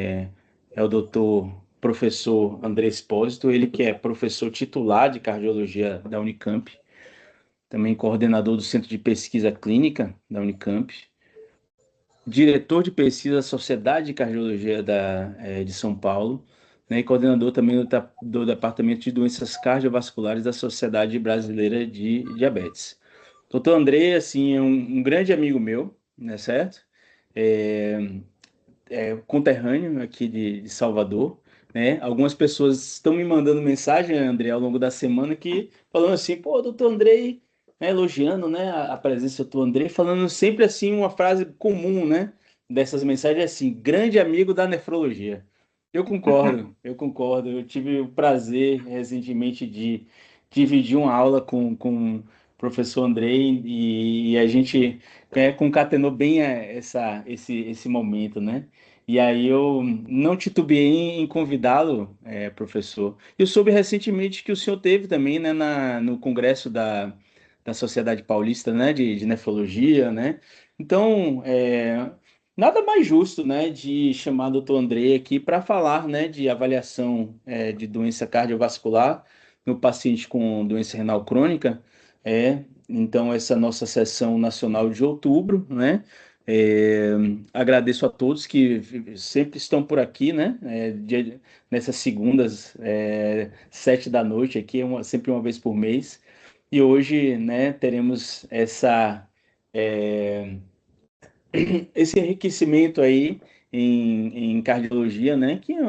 é o doutor professor André Espósito, ele que é professor titular de cardiologia da Unicamp, também coordenador do Centro de Pesquisa Clínica da Unicamp, diretor de pesquisa da Sociedade de Cardiologia de São Paulo, né, e coordenador também do Departamento de Doenças Cardiovasculares da Sociedade Brasileira de Diabetes. Doutor André, assim, é um grande amigo meu, né, certo? É, conterrâneo aqui de Salvador, né? Algumas pessoas estão me mandando mensagem, André, ao longo da semana, que falando assim, pô, doutor André, né, elogiando, né, a presença do doutor André, falando sempre assim uma frase comum, né, dessas mensagens é assim, grande amigo da nefrologia. Eu concordo, eu concordo. Eu tive o prazer recentemente de dividir uma aula com o professor Andrei e a gente concatenou bem esse momento, né? E aí eu não titubeei em convidá-lo, professor. Eu soube recentemente que o senhor teve também, né, no congresso da Sociedade Paulista, né, de Nefrologia, né? Então, nada mais justo, né, de chamar o doutor André aqui para falar, né, de avaliação, de doença cardiovascular no paciente com doença renal crônica. Então, essa nossa sessão nacional de outubro, né? É, agradeço a todos que sempre estão por aqui, né? Nessas segundas, 7 da noite aqui, sempre uma vez por mês. E hoje, né, teremos é, esse enriquecimento aí em cardiologia, né? Que é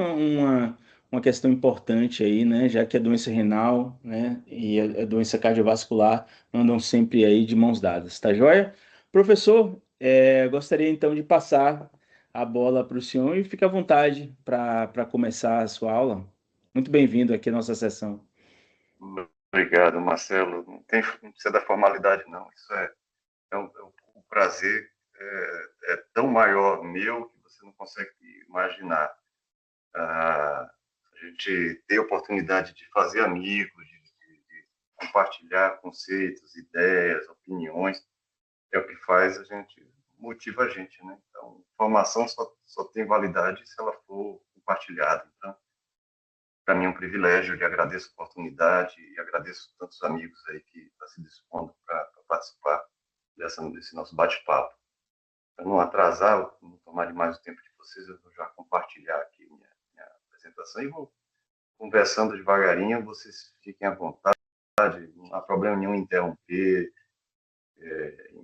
uma questão importante aí, né? Já que a doença renal, né? E a doença cardiovascular andam sempre aí de mãos dadas, tá joia? Professor, gostaria então de passar a bola para o senhor e fique à vontade para começar a sua aula. Muito bem-vindo aqui à nossa sessão. Obrigado, Marcelo. Não precisa da formalidade, não. Isso um prazer tão maior meu que você não consegue imaginar. A gente ter a oportunidade de fazer amigos, de compartilhar conceitos, ideias, opiniões, é o que faz motiva a gente, né? Então, formação só tem validade se ela for compartilhada. Então, para mim é um privilégio, lhe agradeço a oportunidade e agradeço tantos amigos aí que estão se dispondo para participar desse nosso bate-papo. Para não atrasar, não tomar demais o tempo de vocês, eu vou já compartilhar aqui minha apresentação e vou conversando devagarinho, vocês fiquem à vontade, não há problema nenhum em interromper,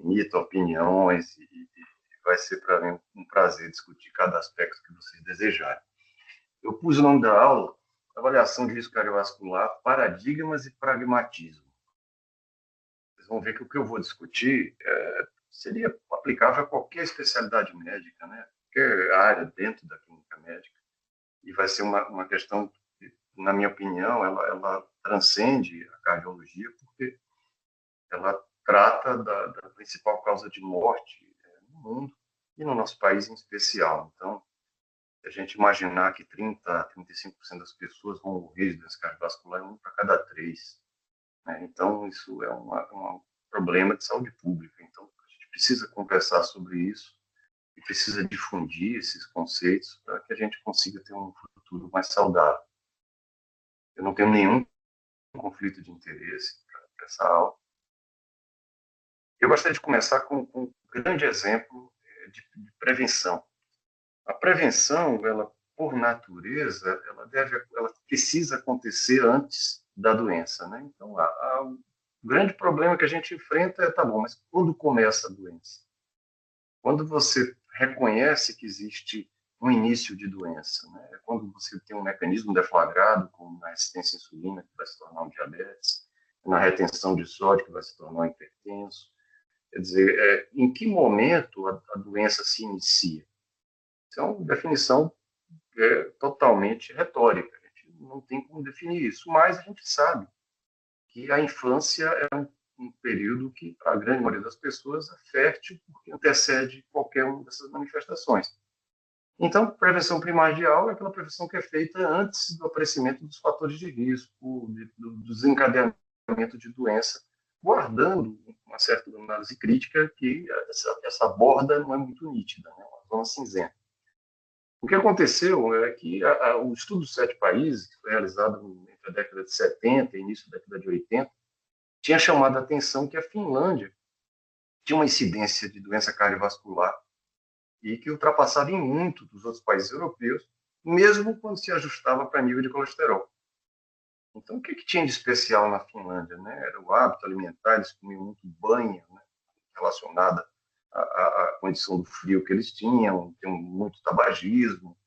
imita opiniões e vai ser para mim um prazer discutir cada aspecto que vocês desejarem. Eu pus o nome da aula, Avaliação de Risco Cardiovascular, Paradigmas e Pragmatismo. Vocês vão ver que o que eu vou discutir seria aplicável a qualquer especialidade médica, né? Qualquer área dentro da clínica médica. E vai ser uma questão que, na minha opinião, ela transcende a cardiologia, porque ela trata da principal causa de morte no mundo e no nosso país em especial. Então, se a gente imaginar que 30 a 35% das pessoas vão morrer de doença cardiovascular, um para cada três, né? Então, isso é um problema de saúde pública. Então, a gente precisa conversar sobre isso e precisa difundir esses conceitos para que a gente consiga ter um futuro mais saudável. Eu não tenho nenhum conflito de interesse para essa aula. Eu gostaria de começar com um grande exemplo de prevenção. A prevenção, ela, por natureza, ela precisa acontecer antes da doença, né? Então, o grande problema que a gente enfrenta tá bom, mas quando começa a doença? Quando você reconhece que existe um início de doença, né? É quando você tem um mecanismo deflagrado, como na resistência à insulina, que vai se tornar um diabetes, na retenção de sódio, que vai se tornar um hipertenso. Quer dizer, em que momento a doença se inicia? Isso é uma definição totalmente retórica. A gente não tem como definir isso, mas a gente sabe que a infância é um período que, para a grande maioria das pessoas, é fértil, porque antecede qualquer uma dessas manifestações. Então, prevenção primordial é aquela prevenção que é feita antes do aparecimento dos fatores de risco, do desencadeamento de doença, guardando uma certa análise crítica que essa borda não é muito nítida, né? Uma zona cinzenta. O que aconteceu é que o estudo dos 7 países, que foi realizado entre a década de 70 e início da década de 80, tinha chamado a atenção que a Finlândia tinha uma incidência de doença cardiovascular e que ultrapassava em muito dos outros países europeus, mesmo quando se ajustava para nível de colesterol. Então, o que tinha de especial na Finlândia? Né? Era o hábito alimentar, eles comiam muito banha, né? Relacionada à condição do frio que eles tinham muito tabagismo.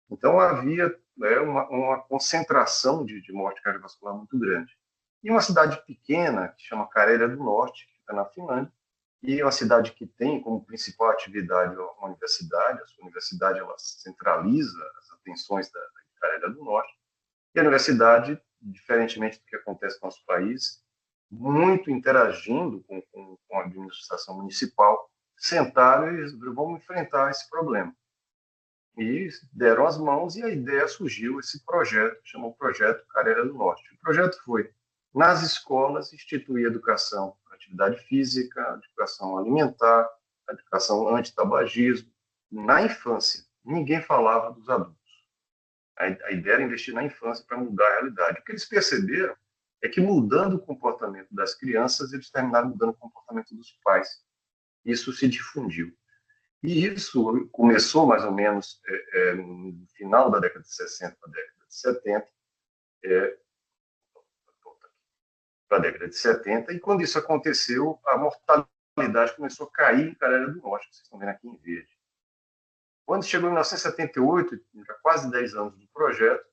Então, havia uma concentração de morte cardiovascular muito grande. E uma cidade pequena, que chama Karelia do Norte, que fica na Finlândia, e é uma cidade que tem como principal atividade uma universidade. A sua universidade ela centraliza as atenções da Karelia do Norte. E a universidade, diferentemente do que acontece no nosso país, muito interagindo com a administração municipal, sentaram e vamos enfrentar esse problema. E deram as mãos e a ideia surgiu, esse projeto, que chamou Projeto Karelia do Norte. O projeto foi, nas escolas, instituir educação, atividade física, educação alimentar, educação antitabagismo, na infância. Ninguém falava dos adultos. A ideia era investir na infância para mudar a realidade. O que eles perceberam é que, mudando o comportamento das crianças, eles terminaram mudando o comportamento dos pais. Isso se difundiu. E isso começou mais ou menos no final da década de 60 para a década de 70, para a década de 70, e quando isso aconteceu, a mortalidade começou a cair em Karelia do Norte, que vocês estão vendo aqui em verde. Quando chegou em 1978, já quase 10 anos do projeto,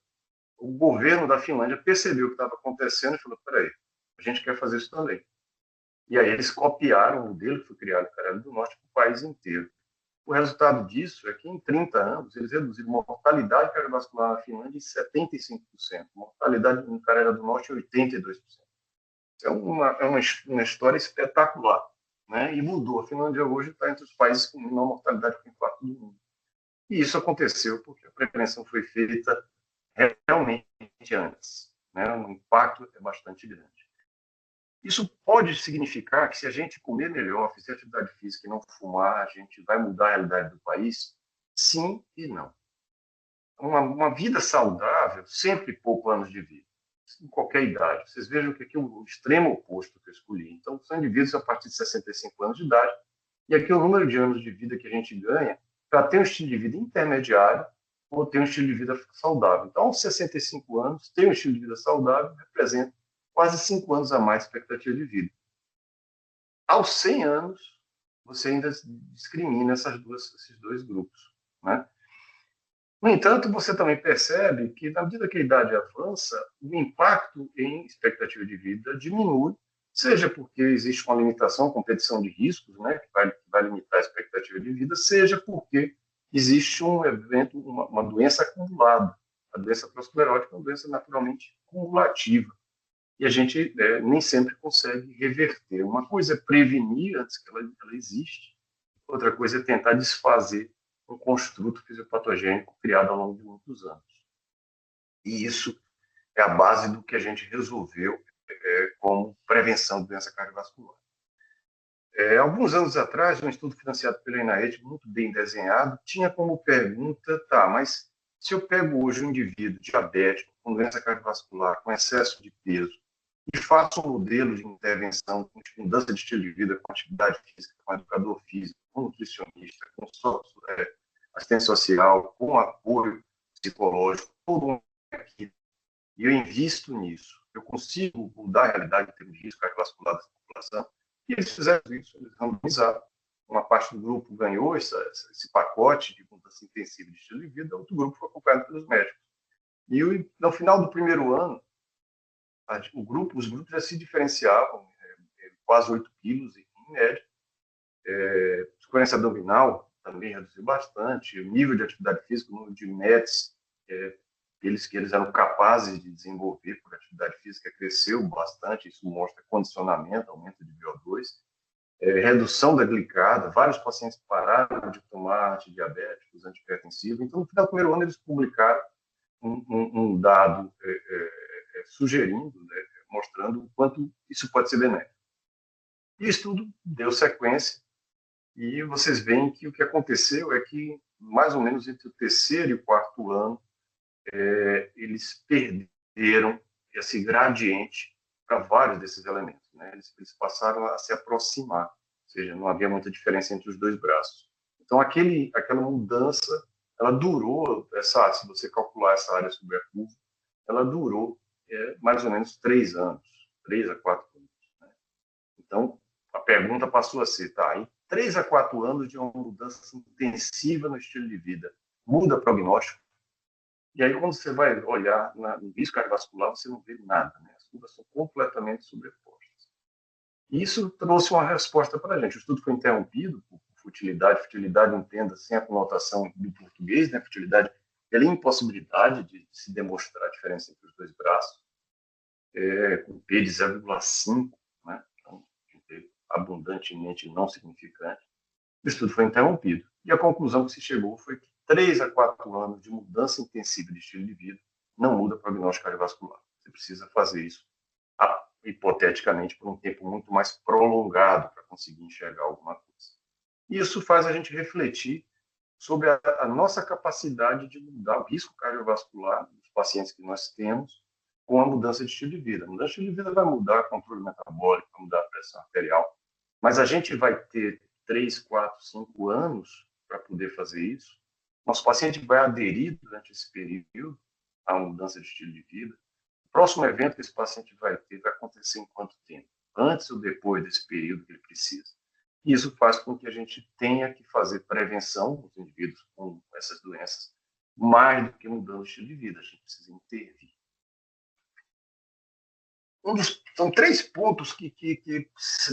o governo da Finlândia percebeu o que estava acontecendo e falou: peraí, a gente quer fazer isso também. E aí eles copiaram o modelo que foi criado em Karelia do Norte para o país inteiro. O resultado disso é que, em 30 anos, eles reduziram a mortalidade cardiovascular na Finlândia em 75%, mortalidade em Karelia do Norte em 82%. É uma história espetacular, né? E mudou. A Finlândia hoje está entre os países com menor mortalidade por infarto do mundo. E isso aconteceu porque a prevenção foi feita realmente antes, né? O impacto é bastante grande. Isso pode significar que, se a gente comer melhor, fizer atividade física e não fumar, a gente vai mudar a realidade do país? Sim e não. Uma vida saudável sempre poupa anos de vida, em qualquer idade. Vocês vejam que aqui é o extremo oposto que eu escolhi. Então, são indivíduos a partir de 65 anos de idade, e aqui é o número de anos de vida que a gente ganha para ter um estilo de vida intermediário ou ter um estilo de vida saudável. Então, aos 65 anos, ter um estilo de vida saudável representa quase 5 anos a mais de expectativa de vida. Aos 100 anos, você ainda discrimina esses dois grupos, né? No entanto, você também percebe que, na medida que a idade avança, o impacto em expectativa de vida diminui, seja porque existe uma limitação, competição de riscos, né, que vai limitar a expectativa de vida, seja porque existe um evento, uma doença acumulada. A doença aterosclerótica é uma doença naturalmente cumulativa. E a gente nem sempre consegue reverter. Uma coisa é prevenir antes que ela existe, outra coisa é tentar desfazer um construto fisiopatogênico criado ao longo de muitos anos. E isso é a base do que a gente resolveu como prevenção de doença cardiovascular. Alguns anos atrás, um estudo financiado pela NIH, muito bem desenhado, tinha como pergunta: tá, mas se eu pego hoje um indivíduo diabético, com doença cardiovascular, com excesso de peso, e faço um modelo de intervenção com mudança de estilo de vida, com atividade física, com educador físico, com nutricionista, com assistente social, com apoio psicológico, todo mundo aqui, e eu invisto nisso, eu consigo mudar a realidade em termos de risco cardiovascular da população. E eles fizeram isso, eles randomizaram. Uma parte do grupo ganhou esse pacote de mudança intensiva de estilo de vida, outro grupo foi acompanhado pelos médicos. E no final do primeiro ano, os grupos já se diferenciavam, quase 8 quilos em média. Frequência abdominal também reduziu bastante. O nível de atividade física, o número de METs, que eles eram capazes de desenvolver por atividade física, cresceu bastante. Isso mostra condicionamento, aumento de VO2, redução da glicada. Vários pacientes pararam de tomar antidiabéticos, antihipertensivos. Então, no final do primeiro ano, eles publicaram um dado sugerindo, né, mostrando o quanto isso pode ser benéfico. E o estudo deu sequência, e vocês veem que o que aconteceu é que mais ou menos entre o terceiro e o quarto ano, eles perderam esse gradiente para vários desses elementos, né? Eles passaram a se aproximar, ou seja, não havia muita diferença entre os dois braços. Então, aquela mudança, ela durou, se você calcular essa área sobre a curva, ela durou mais ou menos 3 anos, 3 a 4 anos. Né? Então, a pergunta passou a ser, tá, em 3 a 4 anos de uma mudança intensiva no estilo de vida, muda o prognóstico? E aí, quando você vai olhar no risco cardiovascular, você não vê nada, né? As curvas são completamente sobrepostas. E isso trouxe uma resposta para a gente. O estudo foi interrompido por futilidade. Futilidade, entenda, sem a conotação do português, né? Futilidade pela impossibilidade de se demonstrar a diferença entre os dois braços, com P de 0,5, né? Então, abundantemente não significante. O estudo foi interrompido. E a conclusão que se chegou foi que 3 a 4 anos de mudança intensiva de estilo de vida não muda o prognóstico cardiovascular. Você precisa fazer isso, hipoteticamente, por um tempo muito mais prolongado para conseguir enxergar alguma coisa. E isso faz a gente refletir sobre a nossa capacidade de mudar o risco cardiovascular dos pacientes que nós temos com a mudança de estilo de vida. A mudança de estilo de vida vai mudar o controle metabólico, vai mudar a pressão arterial, mas a gente vai ter 3, 4, 5 anos para poder fazer isso. Nosso paciente vai aderir durante esse período à mudança de estilo de vida. O próximo evento que esse paciente vai ter vai acontecer em quanto tempo? Antes ou depois desse período que ele precisa? E isso faz com que a gente tenha que fazer prevenção dos indivíduos com essas doenças, mais do que mudando o estilo de vida. A gente precisa intervir. São 3 pontos que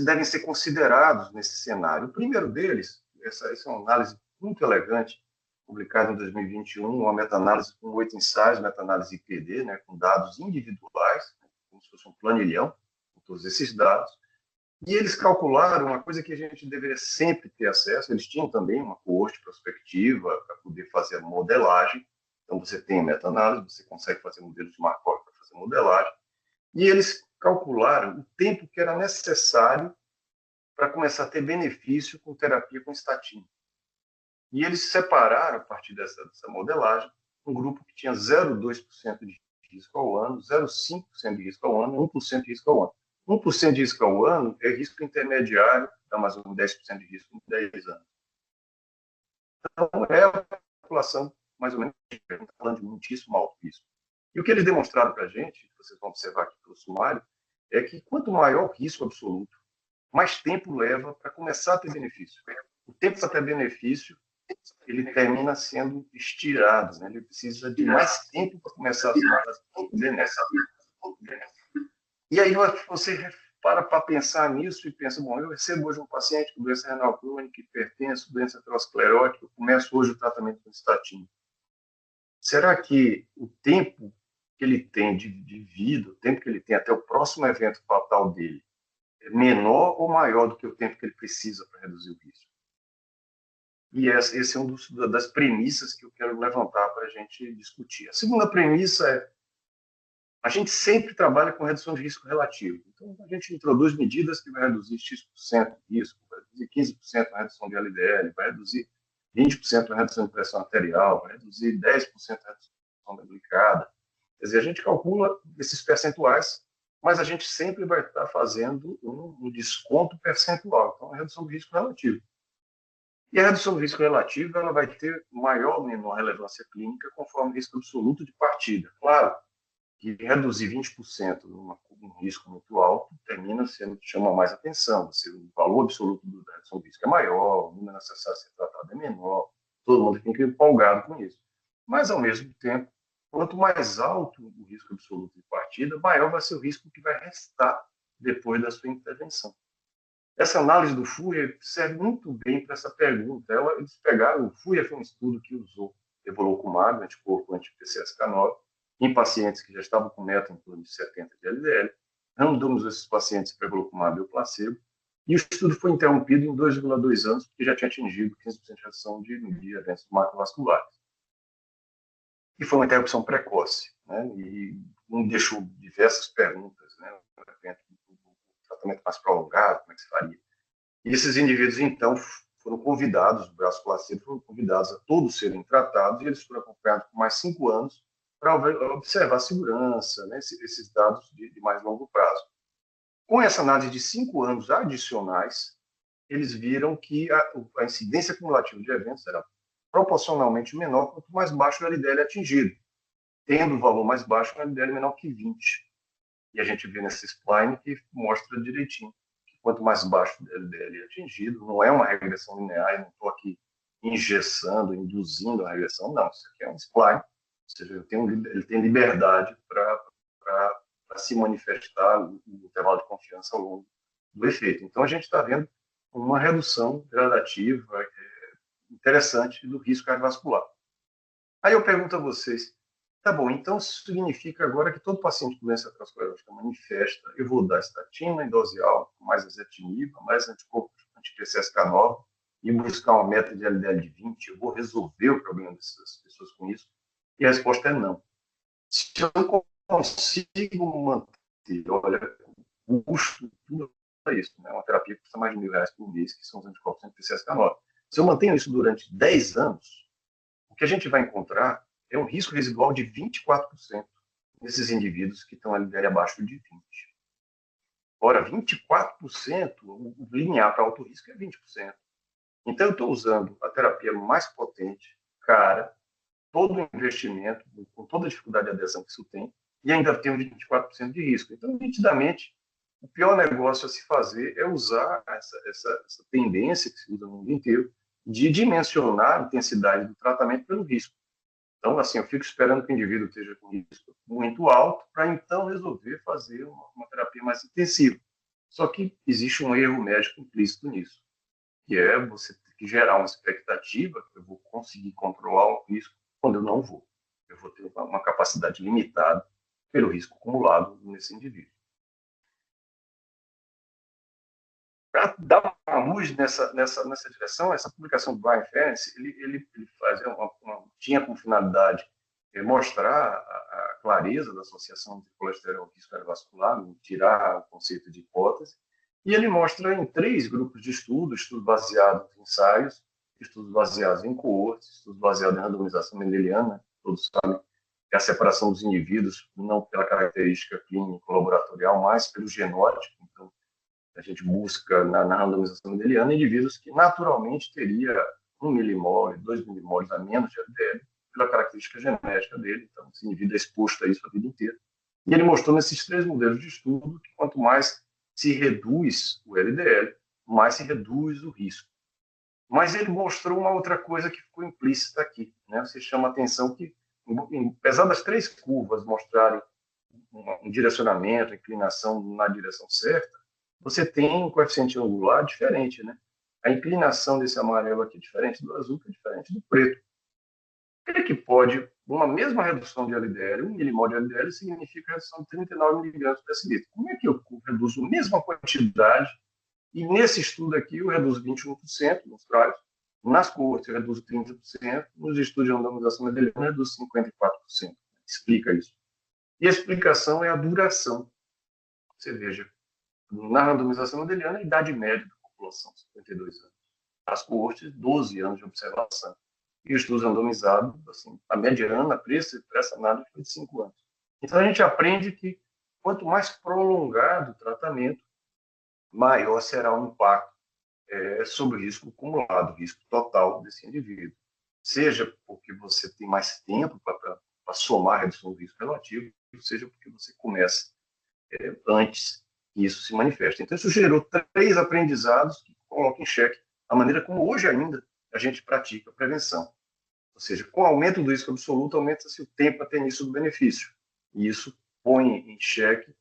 devem ser considerados nesse cenário. O primeiro deles, essa é uma análise muito elegante, publicada em 2021, uma meta-análise com 8 ensaios, meta-análise IPD, né, com dados individuais, como se fosse um planilhão, com todos esses dados. E eles calcularam uma coisa que a gente deveria sempre ter acesso. Eles tinham também uma coorte prospectiva para poder fazer a modelagem. Então, você tem a meta-análise, você consegue fazer modelos de Markov para fazer modelagem. E eles calcularam o tempo que era necessário para começar a ter benefício com terapia com estatina. E eles separaram, a partir dessa modelagem, um grupo que tinha 0,2% de risco ao ano, 0,5% de risco ao ano e 1% de risco ao ano. 1% de risco ao ano é risco intermediário, dá mais ou menos 10% de risco em 10 anos. Então, é a população, mais ou menos, falando de muitíssimo alto risco. E o que eles demonstraram para a gente, que vocês vão observar aqui pelo sumário, é que quanto maior o risco absoluto, mais tempo leva para começar a ter benefício. O tempo para ter benefício, ele termina sendo estirado, né? Ele precisa de mais tempo para começar a ter benefício. E aí você para pensar nisso e pensa, bom, eu recebo hoje um paciente com doença renal crônica, hipertenso, doença aterosclerótica, eu começo hoje o tratamento com estatina. Será que o tempo que ele tem de vida, o tempo que ele tem até o próximo evento fatal dele, é menor ou maior do que o tempo que ele precisa para reduzir o risco? E esse é um das premissas que eu quero levantar para a gente discutir. A segunda premissa é: a gente sempre trabalha com redução de risco relativo. Então, a gente introduz medidas que vai reduzir X% de risco, vai reduzir 15% a redução de LDL, vai reduzir 20% a redução de pressão arterial, vai reduzir 10% a redução da glicada. Quer dizer, a gente calcula esses percentuais, mas a gente sempre vai estar fazendo um desconto percentual. Então, a redução do risco relativo. E a redução do risco relativo ela vai ter maior ou menor relevância clínica conforme o risco absoluto de partida. Claro que reduzir 20% num risco muito alto termina sendo chama mais atenção. O valor absoluto da redução do risco é maior, o número necessário a ser tratado é menor, todo mundo fica empolgado com isso. Mas, ao mesmo tempo, quanto mais alto o risco absoluto de partida, maior vai ser o risco que vai restar depois da sua intervenção. Essa análise do FUIA serve muito bem para essa pergunta. Eles pegaram, o FUIA foi um estudo que usou evolocumab, anticorpo anti-PCSK9, em pacientes que já estavam com meta em torno de 70 de LDL, randomizou esses pacientes para evolocumab ou placebo, e o estudo foi interrompido em 2,2 anos, porque já tinha atingido 15% de redução de eventos macrovasculares. E foi uma interrupção precoce, né? E deixou diversas perguntas, né? O tratamento mais prolongado, como é que se faria? E esses indivíduos, então, foram convidados, o braço placentário foram convidados a todos serem tratados, e eles foram acompanhados por mais 5 anos para observar a segurança, né, esses dados de mais longo prazo. Com essa análise de 5 anos adicionais, eles viram que a incidência cumulativa de eventos era proporcionalmente menor quanto mais baixo o LDL atingido, tendo o valor mais baixo, o LDL menor que 20. E a gente vê nesse spline que mostra direitinho que quanto mais baixo o LDL atingido, não é uma regressão linear, eu não estou aqui engessando, induzindo a regressão, não, isso aqui é um spline, ou seja, ele tem liberdade para se manifestar no intervalo de confiança ao longo do efeito. Então, a gente está vendo uma redução gradativa interessante do risco cardiovascular. Aí eu pergunto a vocês, tá bom, então isso significa agora que todo paciente com doença aterosclerótica manifesta, eu vou dar estatina em dose alta, mais azetimiba, mais anticorpo anti-PCSK9, e buscar uma meta de LDL de 20, eu vou resolver o problema dessas pessoas com isso? E a resposta é não. Se eu consigo manter, olha, o custo, tudo é isso, né? Uma terapia que custa mais de R$1.000 por mês, que são os anticorpos anti-PCSK9. Se eu mantenho isso durante 10 anos, o que a gente vai encontrar é um risco residual de 24% nesses indivíduos que estão LDL abaixo de 20. Ora, 24%, o linear para alto risco é 20%. Então, eu estou usando a terapia mais potente, cara, todo o investimento, com toda a dificuldade de adesão que isso tem, e ainda tem um 24% de risco. Então, nitidamente, o pior negócio a se fazer é usar essa tendência que se usa no mundo inteiro de dimensionar a intensidade do tratamento pelo risco. Então, assim, eu fico esperando que o indivíduo esteja com risco muito alto para então resolver fazer uma terapia mais intensiva. Só que existe um erro médico implícito nisso, que é você ter que gerar uma expectativa que eu vou conseguir controlar o risco quando eu não vou. Eu vou ter uma capacidade limitada pelo risco acumulado nesse indivíduo. Para dar uma luz nessa direção, essa publicação do Brian Ferentz, ele tinha como finalidade mostrar a clareza da associação de colesterol e risco cardiovascular, tirar o conceito de hipótese, e ele mostra em 3 grupos de estudos baseados em ensaios, estudos baseados em coortes, estudos baseados em randomização mendeliana, todos sabem que a separação dos indivíduos, não pela característica clínica laboratorial, mas pelo genótipo. Então, a gente busca na randomização mendeliana indivíduos que naturalmente teria 1 milimol, 2 milimoles a menos de LDL, pela característica genética dele. Então, esse indivíduo é exposto a isso a vida inteira. E ele mostrou nesses 3 modelos de estudo que quanto mais se reduz o LDL, mais se reduz o risco. Mas ele mostrou uma outra coisa que ficou implícita aqui, né? Você chama a atenção que, apesar das 3 curvas mostrarem um direcionamento, inclinação na direção certa, você tem um coeficiente angular diferente, né? A inclinação desse amarelo aqui é diferente do azul, que é diferente do preto. O que é que pode, uma mesma redução de LDL, 1 milimol de LDL significa redução de 39 miligramas por decilitro. Como é que eu reduzo a mesma quantidade? E nesse estudo aqui eu reduzo 21% nos trials, nas coortes eu reduzo 30%, nos estudos de randomização mendeliana eu reduzo 54%. Explica isso. E a explicação é a duração. Você veja, na randomização mendeliana, a idade média da população, 52 anos. As coortes, 12 anos de observação. E o estudo randomizado, assim, a mediana para essa análise foi de 5 anos. Então, a gente aprende que quanto mais prolongado o tratamento, maior será o impacto sobre o risco acumulado, o risco total desse indivíduo. Seja porque você tem mais tempo para somar a redução do risco relativo, seja porque você começa antes que isso se manifesta. Então, isso gerou 3 aprendizados que colocam em xeque a maneira como hoje ainda a gente pratica a prevenção. Ou seja, com o aumento do risco absoluto, aumenta-se o tempo até início do benefício. E isso põe em xeque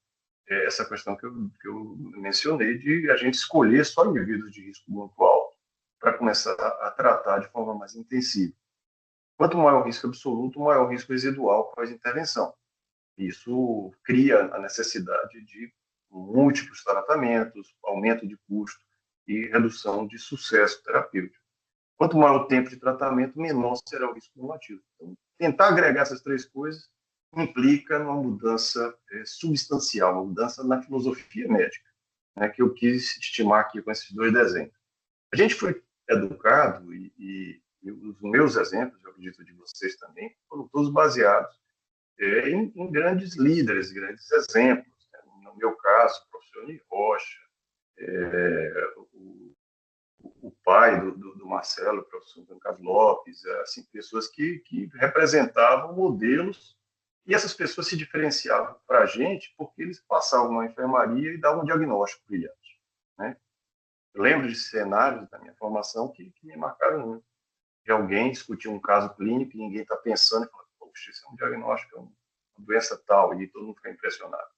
essa questão que eu mencionei de a gente escolher só indivíduos de risco muito alto para começar a tratar de forma mais intensiva. Quanto maior o risco absoluto, maior o risco residual pós-intervenção. Isso cria a necessidade de múltiplos tratamentos, aumento de custo e redução de sucesso terapêutico. Quanto maior o tempo de tratamento, menor será o risco cumulativo. Então, tentar agregar essas 3 coisas implica uma mudança substancial, uma mudança na filosofia médica, né, que eu quis estimar aqui com esses 2 desenhos. A gente foi educado, e os meus exemplos, eu acredito de vocês também, foram todos baseados em grandes líderes, grandes exemplos. Né? No meu caso, o professor Ney Rocha, o pai do Marcelo, o professor Antônio Carlos Lopes, assim, pessoas que representavam modelos, e essas pessoas se diferenciavam para a gente porque eles passavam na enfermaria e davam um diagnóstico brilhante. Né? Eu lembro de cenários da minha formação que me marcaram muito. De alguém discutir um caso clínico e ninguém está pensando e fala, poxa, isso é um diagnóstico, é uma doença tal, e todo mundo fica impressionado.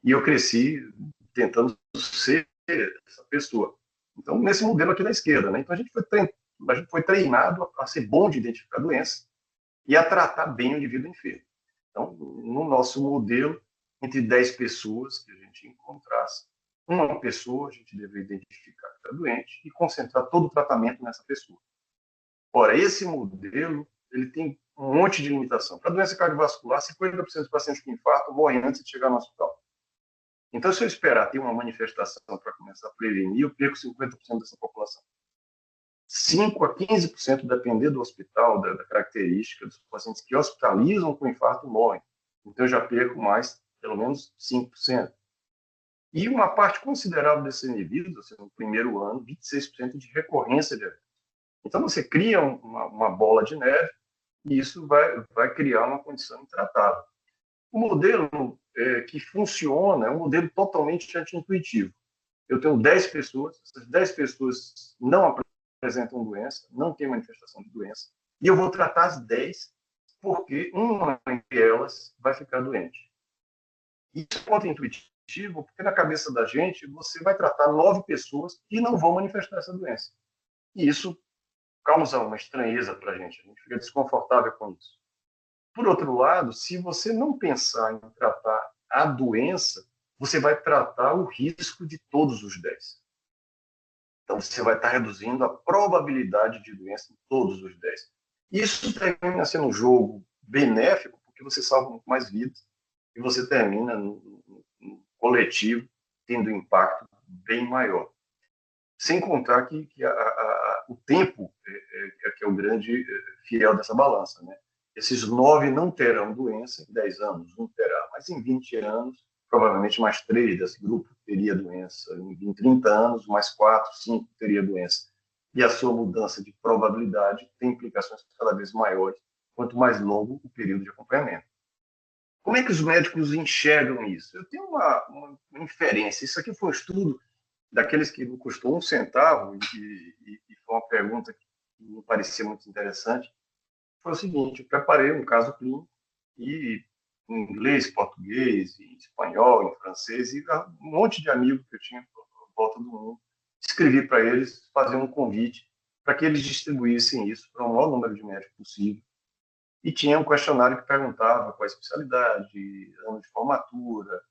E eu cresci tentando ser essa pessoa. Então, nesse modelo aqui da esquerda, né? Então, a gente foi treinado a ser bom de identificar a doença e a tratar bem o indivíduo enfermo. Então, no nosso modelo, entre 10 pessoas que a gente encontrasse, uma pessoa a gente deveria identificar que está doente e concentrar todo o tratamento nessa pessoa. Ora, esse modelo ele tem um monte de limitação. Para doença cardiovascular, 50% dos pacientes com infarto morrem antes de chegar no hospital. Então, se eu esperar ter uma manifestação para começar a prevenir, eu perco 50% dessa população. 5 a 15%, depender do hospital, da característica dos pacientes que hospitalizam com infarto morrem. Então, eu já perco mais, pelo menos 5%. E uma parte considerável desses indivíduos, assim, no primeiro ano, 26% de recorrência de eventos. Então, você cria uma bola de neve e isso vai criar uma condição intratável. O modelo que funciona é um modelo totalmente anti-intuitivo. Eu tenho 10 pessoas, essas 10 pessoas não apresentam doença, não têm manifestação de doença, e eu vou tratar as 10 porque uma entre elas vai ficar doente. Isso é contra-intuitivo porque na cabeça da gente você vai tratar 9 pessoas que não vão manifestar essa doença. E isso causa uma estranheza para a gente fica desconfortável com isso. Por outro lado, se você não pensar em tratar a doença, você vai tratar o risco de todos os 10. Então, você vai estar reduzindo a probabilidade de doença em todos os 10. Isso termina sendo um jogo benéfico, porque você salva muito mais vidas e você termina no coletivo tendo um impacto bem maior. Sem contar que o tempo que é o grande fiel dessa balança. Né? Esses 9 não terão doença em 10 anos, um terá, mas em 20 anos, provavelmente mais 3 desse grupo teria doença. Em 30 anos, mais 4, 5 teria doença. E a sua mudança de probabilidade tem implicações cada vez maiores, quanto mais longo o período de acompanhamento. Como é que os médicos enxergam isso? Eu tenho uma inferência. Isso aqui foi um estudo daqueles que não custou um centavo, e foi uma pergunta que me parecia muito interessante, foi o seguinte: eu preparei um caso clínico e em inglês, português, em espanhol, em francês, e um monte de amigos que eu tinha por volta do mundo, escrevi para eles, fazer um convite para que eles distribuíssem isso para o maior número de médicos possível. E tinha um questionário que perguntava qual a especialidade, ano de formatura,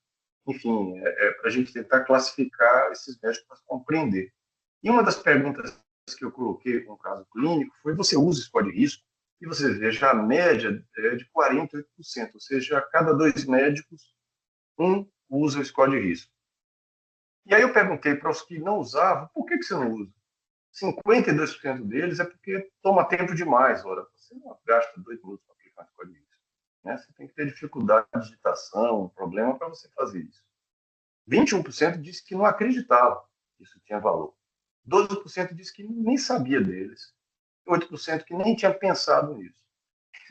enfim, para a gente tentar classificar esses médicos para compreender. E uma das perguntas que eu coloquei com o caso clínico foi: você usa score de risco? E você veja, a média é de 48%, ou seja, a cada 2 médicos, um usa o score de risco. E aí eu perguntei para os que não usavam: por que você não usa? 52% deles é porque toma tempo demais. Ora, você não gasta 2 minutos para aplicar um score de risco. Né? Você tem que ter dificuldade de digitação, um problema para você fazer isso. 21% disse que não acreditava que isso tinha valor. 12% disse que nem sabia deles. 8% que nem tinha pensado nisso.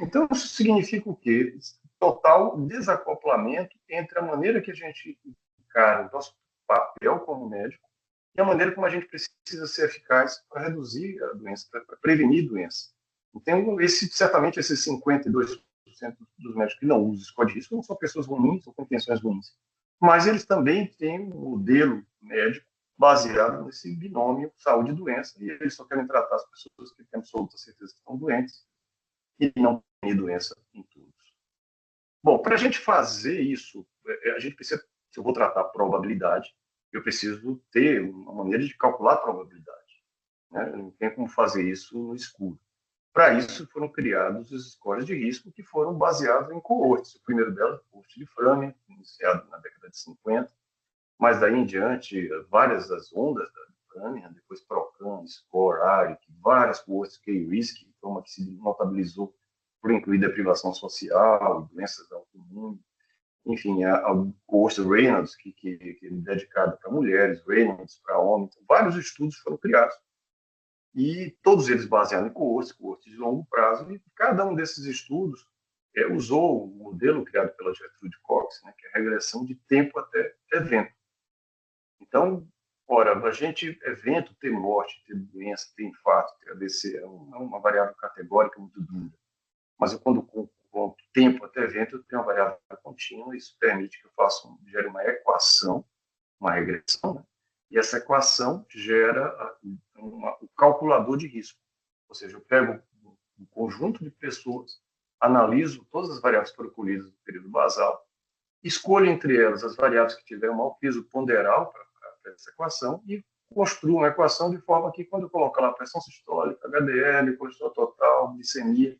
Então, isso significa o quê? Total desacoplamento entre a maneira que a gente encara o nosso papel como médico e a maneira como a gente precisa ser eficaz para reduzir a doença, para prevenir doença. Então, certamente, esses 52% dos médicos que não usam score de risco não são pessoas ruins ou com intenções ruins, mas eles também têm um modelo médico baseado nesse binômio saúde e doença, e eles só querem tratar as pessoas que têm absoluta certeza que estão doentes e não têm doença em todos. Bom, para a gente fazer isso, a gente precisa, se eu vou tratar a probabilidade, eu preciso ter uma maneira de calcular a probabilidade. Né? Não tem como fazer isso no escuro. Para isso, foram criados os scores de risco, que foram baseados em coortes. O primeiro delas, o coorte de Framingham, iniciado na década de 50, mas daí em diante, várias das ondas da Framingham, depois Lacan, Score, Aric, várias coisas, K-Risk, que foi uma que se notabilizou por incluir deprivação social, doenças autoimunes, enfim, o curso Reynolds, que é dedicado para mulheres, Reynolds para homens, vários estudos foram criados. E todos eles baseados em coortes de longo prazo, e cada um desses estudos usou o modelo criado pela Gertrude Cox, né, que é a regressão de tempo até evento. Então, ora, a gente, evento, ter morte, ter doença, ter infarto, ter ADC, é uma variável categórica muito dura. Mas eu, quando conto tempo até evento, eu tenho uma variável contínua, isso permite que eu gere uma equação, uma regressão, né? E essa equação gera o calculador de risco. Ou seja, eu pego um conjunto de pessoas, analiso todas as variáveis que foram colhidas no período basal, escolho entre elas as variáveis que tiverem o maior peso ponderal para essa equação e construo uma equação de forma que, quando eu colocar lá a pressão sistólica, HDL, colesterol total, glicemia,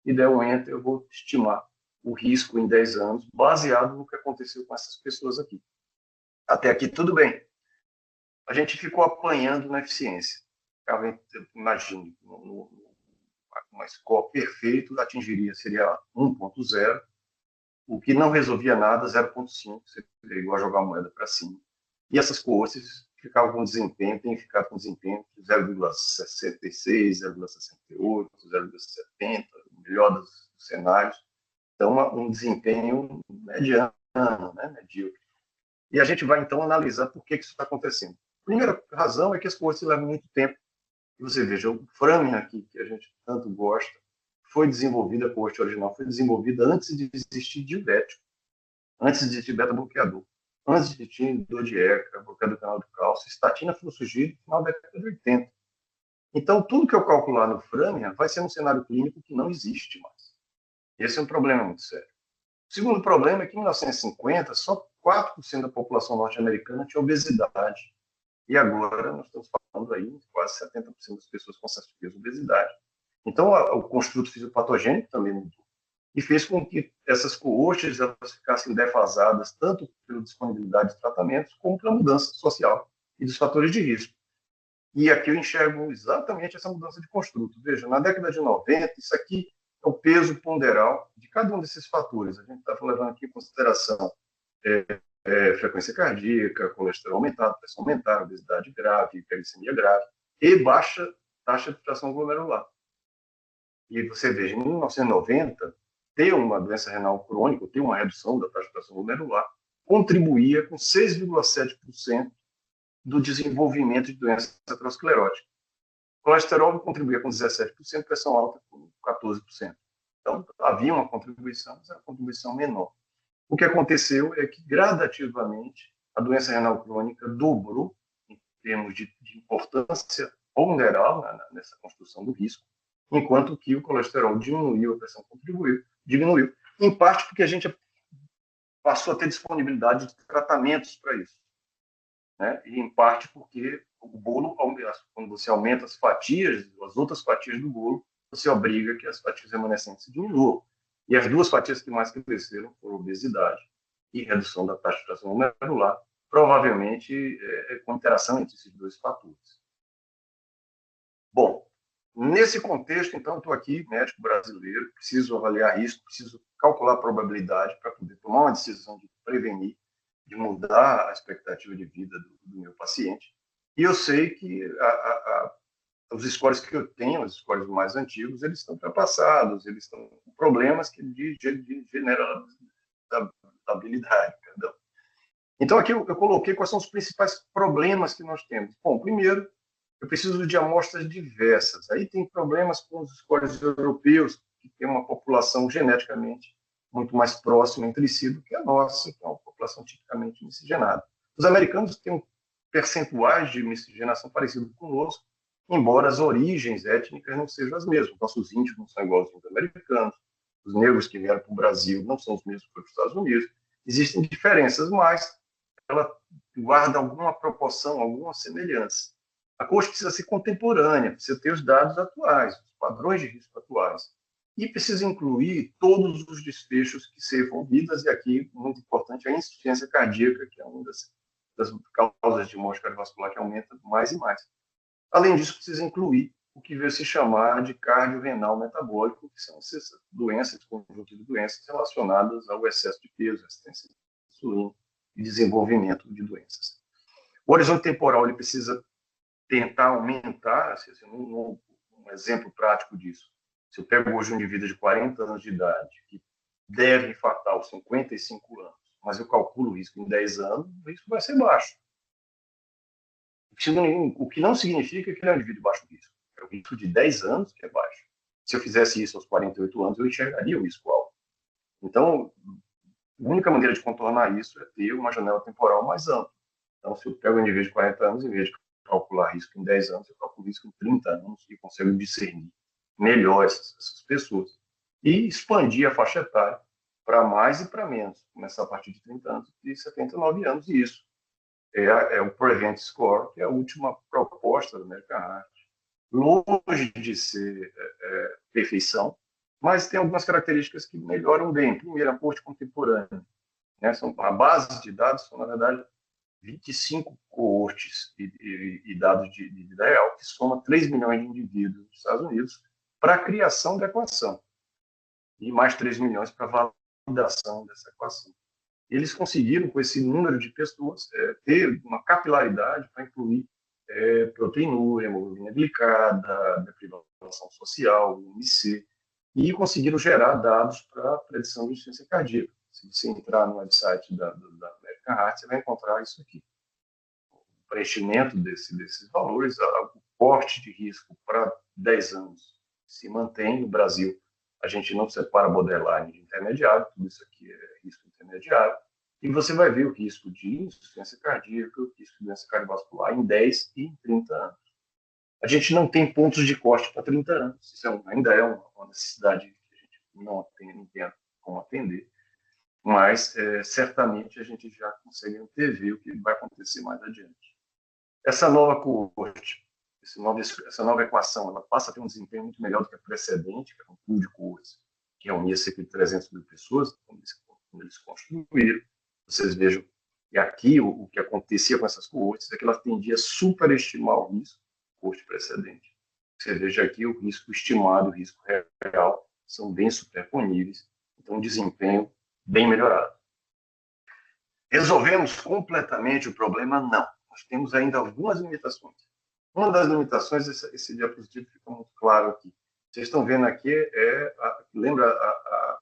e der um enter, eu vou estimar o risco em 10 anos, baseado no que aconteceu com essas pessoas aqui. Até aqui, tudo bem. A gente ficou apanhando na eficiência. Imagine, uma score perfeito atingiria, seria 1.0, o que não resolvia nada, 0.5, seria igual a jogar a moeda para cima. E essas coortes ficavam com desempenho, tem ficado com desempenho de 0,66, 0,68, 0,70, o melhor dos cenários. Então, um desempenho mediano, né, medíocre. E a gente vai, então, analisar por que isso está acontecendo. A primeira razão é que as coortes levam muito tempo. E você veja, o Framingham aqui, que a gente tanto gosta, foi desenvolvida, a coorte original foi desenvolvida antes de existir diurético, antes de existir beta-bloqueador, antes de existir dor de ECA, bloqueio do canal do cálcio. Estatina foi surgir no final da década de 80. Então, tudo que eu calcular no Framingham vai ser um cenário clínico que não existe mais. Esse é um problema muito sério. O segundo problema é que, em 1950, só 4% da população norte-americana tinha obesidade. E agora nós estamos falando aí de quase 70% das pessoas com excesso de peso e obesidade. Então, o construto fisiopatogênico também mudou. E fez com que essas coortes elas ficassem defasadas tanto pela disponibilidade de tratamentos como pela mudança social e dos fatores de risco. E aqui eu enxergo exatamente essa mudança de construto. Veja, na década de 90, isso aqui é o peso ponderal de cada um desses fatores. A gente está levando aqui em consideração frequência cardíaca, colesterol aumentado, pressão aumentada, obesidade grave, hiperglicemia grave e baixa taxa de fração glomerular. E você veja, em 1990, ter uma doença renal crônica, ter uma redução da taxa de fração glomerular, contribuía com 6,7% do desenvolvimento de doença aterosclerótica. O colesterol contribuía com 17%, pressão alta com 14%. Então, havia uma contribuição, mas era uma contribuição menor. O que aconteceu é que, gradativamente, a doença renal crônica dobrou em termos de importância ponderal nessa construção do risco, enquanto que o colesterol diminuiu, a pressão diminuiu, em parte porque a gente passou a ter disponibilidade de tratamentos para isso, né? E em parte porque o bolo, quando você aumenta as fatias, as outras fatias do bolo, você obriga que as fatias remanescentes diminuam. E as duas fatias que mais cresceram foram obesidade e redução da taxa de fração glomerular, provavelmente com interação entre esses dois fatores. Bom, nesse contexto, então, estou aqui, médico brasileiro, preciso avaliar risco, preciso calcular a probabilidade para poder tomar uma decisão de prevenir, de mudar a expectativa de vida do meu paciente. E eu sei que os scores que eu tenho, os scores mais antigos, eles estão ultrapassados, eles estão com problemas de generabilidade. Perdão. Então, aqui eu coloquei quais são os principais problemas que nós temos. Bom, primeiro, eu preciso de amostras diversas. Aí tem problemas com os scores europeus, que tem uma população geneticamente muito mais próxima entre si do que a nossa, que é uma população tipicamente miscigenada. Os americanos têm percentuais de miscigenação parecidos conosco, embora as origens étnicas não sejam as mesmas. Nossos índios não são iguais aos americanos, os negros que vieram para o Brasil não são os mesmos que foram para os Estados Unidos. Existem diferenças, mas ela guarda alguma proporção, alguma semelhança. A coxa precisa ser contemporânea, precisa ter os dados atuais, os padrões de risco atuais. E precisa incluir todos os desfechos que sejam envolvidos, e aqui, muito importante, a insuficiência cardíaca, que é uma das causas de morte cardiovascular que aumenta mais e mais. Além disso, precisa incluir o que veio se chamar de cardiorrenal metabólico, que são essas doenças, conjunto de doenças relacionadas ao excesso de peso, resistência à insulina e desenvolvimento de doenças. O horizonte temporal ele precisa tentar aumentar, assim, um exemplo prático disso. Se eu pego hoje um indivíduo de 40 anos de idade, que deve infartar aos 55 anos, mas eu calculo o risco em 10 anos, o risco vai ser baixo. O que não significa que ele é um indivíduo de baixo risco. É o risco de 10 anos que é baixo. Se eu fizesse isso aos 48 anos, eu enxergaria o risco alto. Então, a única maneira de contornar isso é ter uma janela temporal mais ampla. Então, se eu pego um indivíduo de 40 anos, em vez de calcular risco em 10 anos, eu calculo risco em 30 anos e consigo discernir melhor essas pessoas. E expandir a faixa etária para mais e para menos. Começar a partir de 30 anos e 79 anos, e isso é o Prevent Score, que é a última proposta do American Heart. Longe de ser perfeição, mas tem algumas características que melhoram bem. Primeiro, a corte contemporânea. Né? A base de dados são, na verdade, 25 coortes e dados de vida real, que soma 3 milhões de indivíduos nos Estados Unidos para a criação da equação, e mais 3 milhões para validação dessa equação. Eles conseguiram, com esse número de pessoas, ter uma capilaridade para incluir proteinúria, hemoglobina glicada, deprivação social, IMC, e conseguiram gerar dados para a predição de insuficiência cardíaca. Se você entrar no website da American Heart, você vai encontrar isso aqui. O preenchimento desses valores, o corte de risco para 10 anos se mantém no Brasil. A gente não separa borderline de intermediário, tudo isso aqui é risco intermediário, e você vai ver o risco de insuficiência cardíaca, o risco de doença cardiovascular em 10 e em 30 anos. A gente não tem pontos de corte para 30 anos, isso ainda é uma necessidade que a gente não tem como atender, mas certamente a gente já consegue antever o que vai acontecer mais adiante. Essa nova coorte, essa nova equação, ela passa a ter um desempenho muito melhor do que a precedente, que era um pool de coortes, que reunia cerca de 300 mil pessoas, quando eles construíram. Vocês vejam que aqui o que acontecia com essas coortes é que ela tendia a superestimar o risco, coorte precedente. Você veja aqui o risco estimado, o risco real, são bem superponíveis, então um desempenho bem melhorado. Resolvemos completamente o problema? Não. Nós temos ainda algumas limitações. Uma das limitações, esse diapositivo fica muito claro aqui. Vocês estão vendo aqui, lembra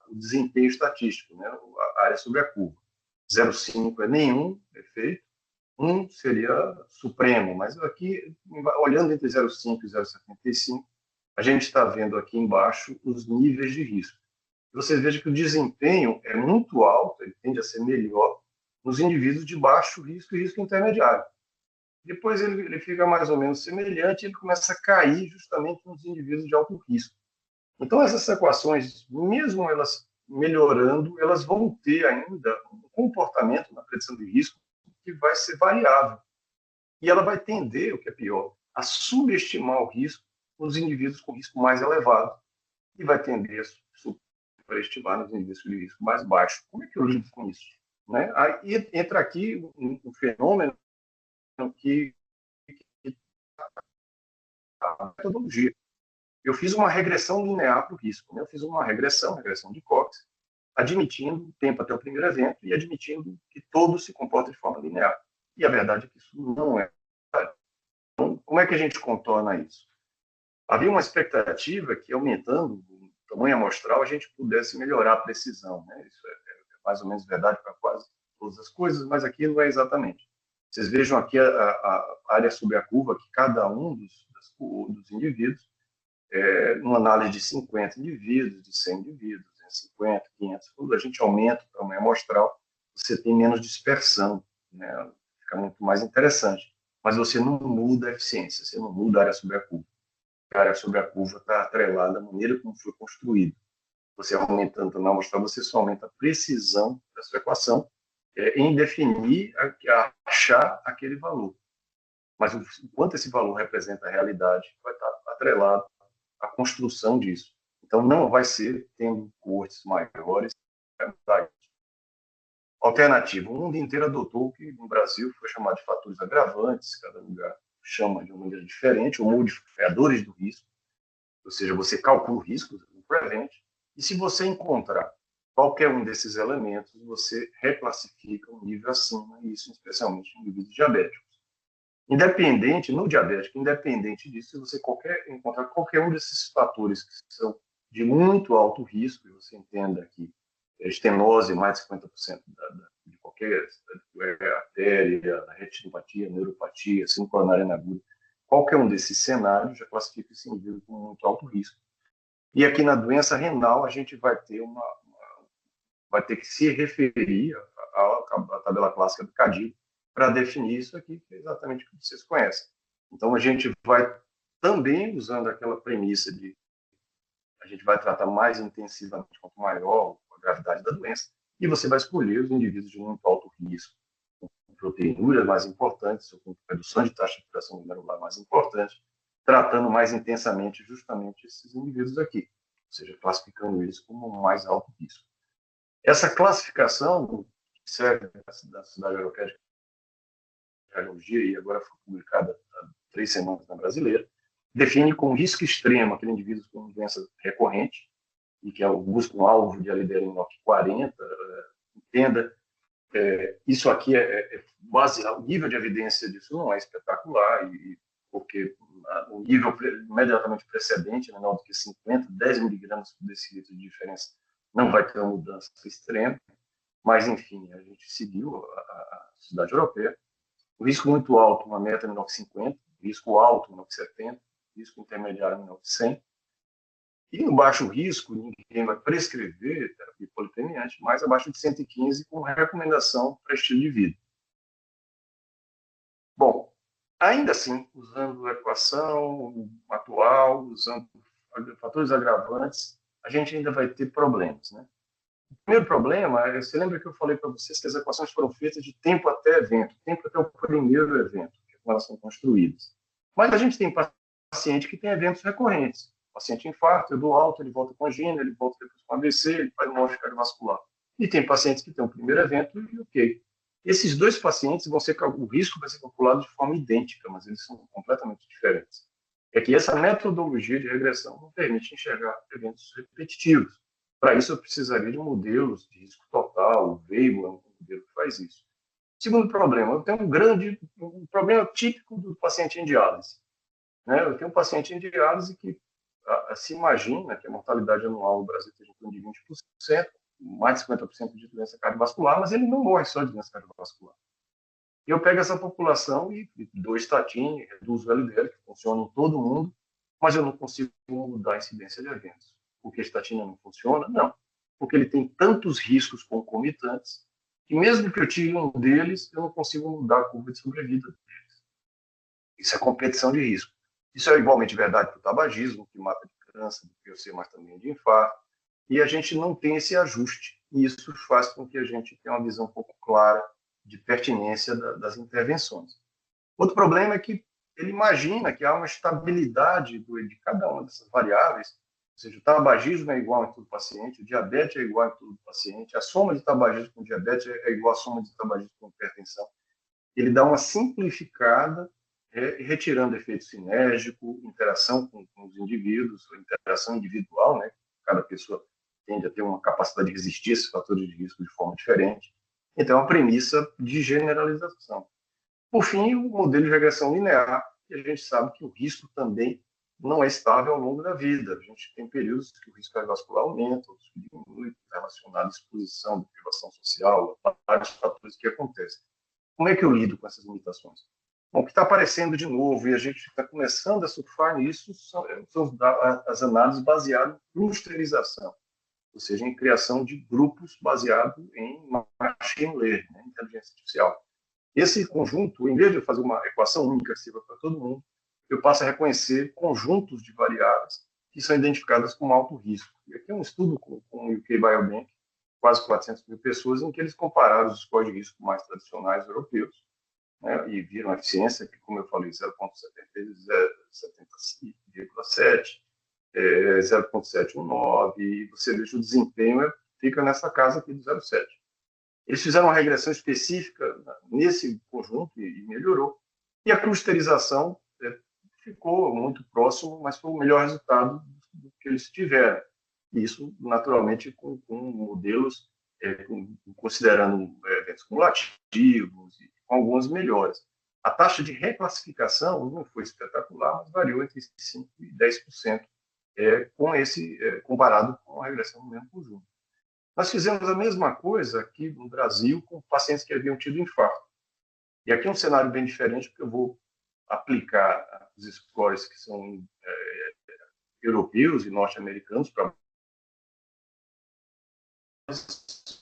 o desempenho estatístico, né? A área sobre a curva. 0,5 é nenhum efeito, 1 seria supremo, mas aqui, olhando entre 0,5 e 0,75, a gente está vendo aqui embaixo os níveis de risco. Vocês vejam que o desempenho é muito alto, ele tende a ser melhor nos indivíduos de baixo risco e risco intermediário. Depois ele fica mais ou menos semelhante, ele começa a cair justamente nos indivíduos de alto risco. Então, essas equações, mesmo elas melhorando, elas vão ter ainda um comportamento na predição de risco que vai ser variável. E ela vai tender, o que é pior, a subestimar o risco nos indivíduos com risco mais elevado e vai tender a superestimar nos indivíduos de risco mais baixo. Como é que eu lido com isso? Né? Aí entra aqui um fenômeno que a metodologia. Eu fiz uma regressão linear para o risco. Né? Eu fiz uma regressão de Cox, admitindo o tempo até o primeiro evento e admitindo que todo se comporta de forma linear. E a verdade é que isso não é verdade. Então, como é que a gente contorna isso? Havia uma expectativa que, aumentando o tamanho amostral, a gente pudesse melhorar a precisão. Né? Isso é mais ou menos verdade para quase todas as coisas, mas aqui não é exatamente. Vocês vejam aqui a área sobre a curva, que cada um dos indivíduos, numa análise de 50 indivíduos, de 100 indivíduos, 50, 500, quando a gente aumenta o tamanho amostral, você tem menos dispersão, né? Fica muito mais interessante. Mas você não muda a eficiência, você não muda a área sobre a curva. A área sobre a curva está atrelada à maneira como foi construído. Você aumentando o tamanho amostral, você só aumenta a precisão da sua equação em definir, achar aquele valor. Mas o quanto esse valor representa a realidade vai estar atrelado à construção disso. Então, não vai ser tendo coortes maiores. Alternativa. O mundo inteiro adotou o que no Brasil foi chamado de fatores agravantes, cada lugar chama de uma maneira diferente, ou modificadores do risco, ou seja, você calcula o risco, o prevent, e se você encontrar qualquer um desses elementos, você reclassifica um nível acima, e isso especialmente em indivíduos diabéticos. No diabético, independente disso, se você encontrar qualquer um desses fatores que são de muito alto risco, e você entenda que estenose, mais de 50% de qualquer artéria, retinopatia, neuropatia, síndrome coronariana aguda, qualquer um desses cenários já classifica esse indivíduo com muito alto risco. E aqui na doença renal, a gente vai ter que se referir à tabela clássica do CADID para definir isso aqui, que é exatamente o que vocês conhecem. Então, a gente vai também usando aquela premissa de a gente vai tratar mais intensivamente quanto maior a gravidade da doença, e você vai escolher os indivíduos de muito alto risco, com proteinuras mais importantes, ou com redução de taxa de filtração glomerular mais importante, tratando mais intensamente justamente esses indivíduos aqui, ou seja, classificando eles como mais alto risco. Essa classificação que serve da Sociedade Europeia de Cardiologia, e agora foi publicada há 3 semanas na Brasileira, define como risco extremo aquele indivíduo com doença recorrente, e que busca um alvo de LDL em NOC 40, entenda, isso aqui baseado, o nível de evidência disso não é espetacular, porque o nível imediatamente precedente, menor do que 50, 10 miligramas por decilitro de diferença, não vai ter uma mudança extrema, mas, enfim, a gente seguiu a Sociedade Europeia. O risco muito alto, uma meta menor que 50, risco alto menor que 70, risco intermediário menor que 100. E no baixo risco, ninguém vai prescrever terapia hipolipemiante, mais abaixo de 115, com recomendação para estilo de vida. Bom, ainda assim, usando a equação atual, usando fatores agravantes, a gente ainda vai ter problemas, né? O primeiro problema, você lembra que eu falei para vocês que as equações foram feitas de tempo até evento, tempo até o primeiro evento, que é como elas são construídas. Mas a gente tem paciente que tem eventos recorrentes. O paciente infarto, eu dou alta, ele volta com angina, ele volta depois com AVC, ele faz um morte cardiovascular. E tem pacientes que têm o primeiro evento e ok. Esses dois pacientes o risco vai ser calculado de forma idêntica, mas eles são completamente diferentes. É que essa metodologia de regressão não permite enxergar eventos repetitivos. Para isso, eu precisaria de modelos de risco total, o Weibull é um modelo que faz isso. Segundo problema, eu tenho um problema típico do paciente em diálise. Né? Eu tenho um paciente em diálise que se imagina que a mortalidade anual no Brasil esteja em torno de 20%, mais de 50% de doença cardiovascular, mas ele não morre só de doença cardiovascular. Eu pego essa população e dou estatina, reduzo o LDL, que funciona em todo mundo, mas eu não consigo mudar a incidência de eventos. Porque a estatina não funciona? Não. Porque ele tem tantos riscos concomitantes que mesmo que eu tire um deles, eu não consigo mudar a curva de sobrevida deles. Isso é competição de risco. Isso é igualmente verdade para o tabagismo, que mata de câncer, do POC, mas também de infarto. E a gente não tem esse ajuste. E isso faz com que a gente tenha uma visão um pouco clara de pertinência das intervenções. Outro problema é que ele imagina que há uma estabilidade de cada uma dessas variáveis, ou seja, o tabagismo é igual em todo paciente, o diabetes é igual em todo paciente, a soma de tabagismo com diabetes é igual à soma de tabagismo com hipertensão. Ele dá uma simplificada, retirando efeito sinérgico, interação com os indivíduos, interação individual, né? Cada pessoa tende a ter uma capacidade de resistir a esses fatores de risco de forma diferente. Então, é uma premissa de generalização. Por fim, o modelo de regressão linear, que a gente sabe que o risco também não é estável ao longo da vida. A gente tem períodos que o risco cardiovascular aumenta, outros que diminui, relacionado à exposição, privação social, vários fatores que acontecem. Como é que eu lido com essas limitações? Bom, o que está aparecendo de novo, e a gente está começando a surfar nisso, são as análises baseadas em clusterização, ou seja, em criação de grupos baseados em machine learning, né, inteligência artificial. Esse conjunto, em vez de eu fazer uma equação única que sirva para todo mundo, eu passo a reconhecer conjuntos de variáveis que são identificadas como alto risco. E aqui é um estudo com o UK Biobank, quase 400 mil pessoas, em que eles compararam os scores de risco mais tradicionais europeus, né, e viram a eficiência, que, como eu falei, 0,70, 0,719, e você veja o desempenho fica nessa casa aqui do 0,7. Eles fizeram uma regressão específica nesse conjunto e melhorou. E a clusterização ficou muito próximo, mas foi o melhor resultado do que eles tiveram. Isso, naturalmente, com modelos, considerando eventos cumulativos e com algumas melhoras. A taxa de reclassificação não foi espetacular, mas variou entre 5% e 10% comparado com a regressão do mesmo conjunto. Nós fizemos a mesma coisa aqui no Brasil com pacientes que haviam tido infarto. E aqui é um cenário bem diferente, porque eu vou aplicar os scores que são europeus e norte-americanos para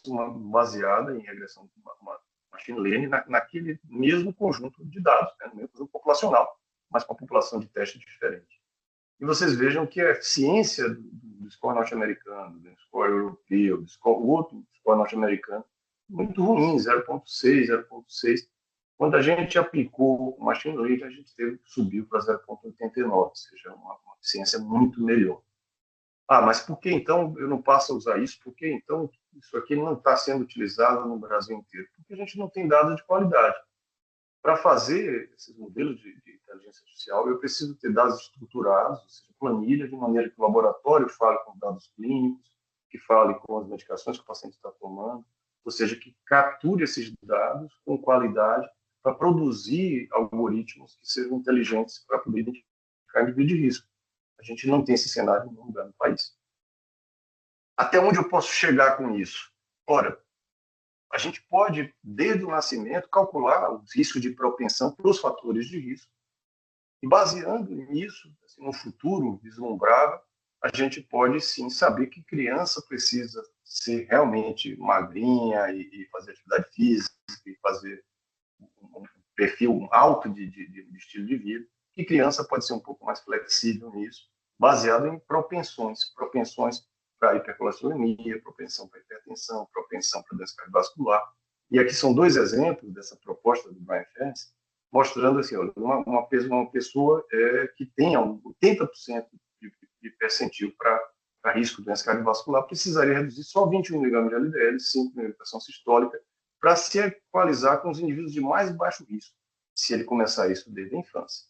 uma baseada em regressão de uma machine learning naquele mesmo conjunto de dados, né, no mesmo conjunto populacional, mas com a população de teste diferente. E vocês vejam que a eficiência do score norte-americano, do score europeu, o outro score norte-americano, muito ruim, 0,6, 0,6. Quando a gente aplicou o machine learning, a gente subiu para 0,89, ou seja, uma eficiência muito melhor. Ah, mas por que então eu não passo a usar isso? Por que então isso aqui não está sendo utilizado no Brasil inteiro? Porque a gente não tem dados de qualidade. Para fazer esses modelos de inteligência artificial, eu preciso ter dados estruturados, ou seja, planilha, de maneira que o laboratório fale com dados clínicos, que fale com as medicações que o paciente está tomando, ou seja, que capture esses dados com qualidade para produzir algoritmos que sejam inteligentes para poder identificar indivíduo de risco. A gente não tem esse cenário em nenhum lugar no país. Até onde eu posso chegar com isso? Ora, a gente pode, desde o nascimento, calcular os riscos de propensão para os fatores de risco. E baseando nisso, assim, no futuro vislumbrável, a gente pode sim saber que criança precisa ser realmente magrinha e fazer atividade física e fazer um perfil alto de estilo de vida, que criança pode ser um pouco mais flexível nisso, baseado em propensões para hipercolesterolemia, propensão para hipertensão, propensão para doença cardiovascular. E aqui são dois exemplos dessa proposta do Brian Ferentz, mostrando assim, olha, uma pessoa que tenha 80% de percentil para risco de doença cardiovascular precisaria reduzir só 21 mg de LDL, 5 mg de pressão sistólica, para se equalizar com os indivíduos de mais baixo risco, se ele começar isso desde a infância.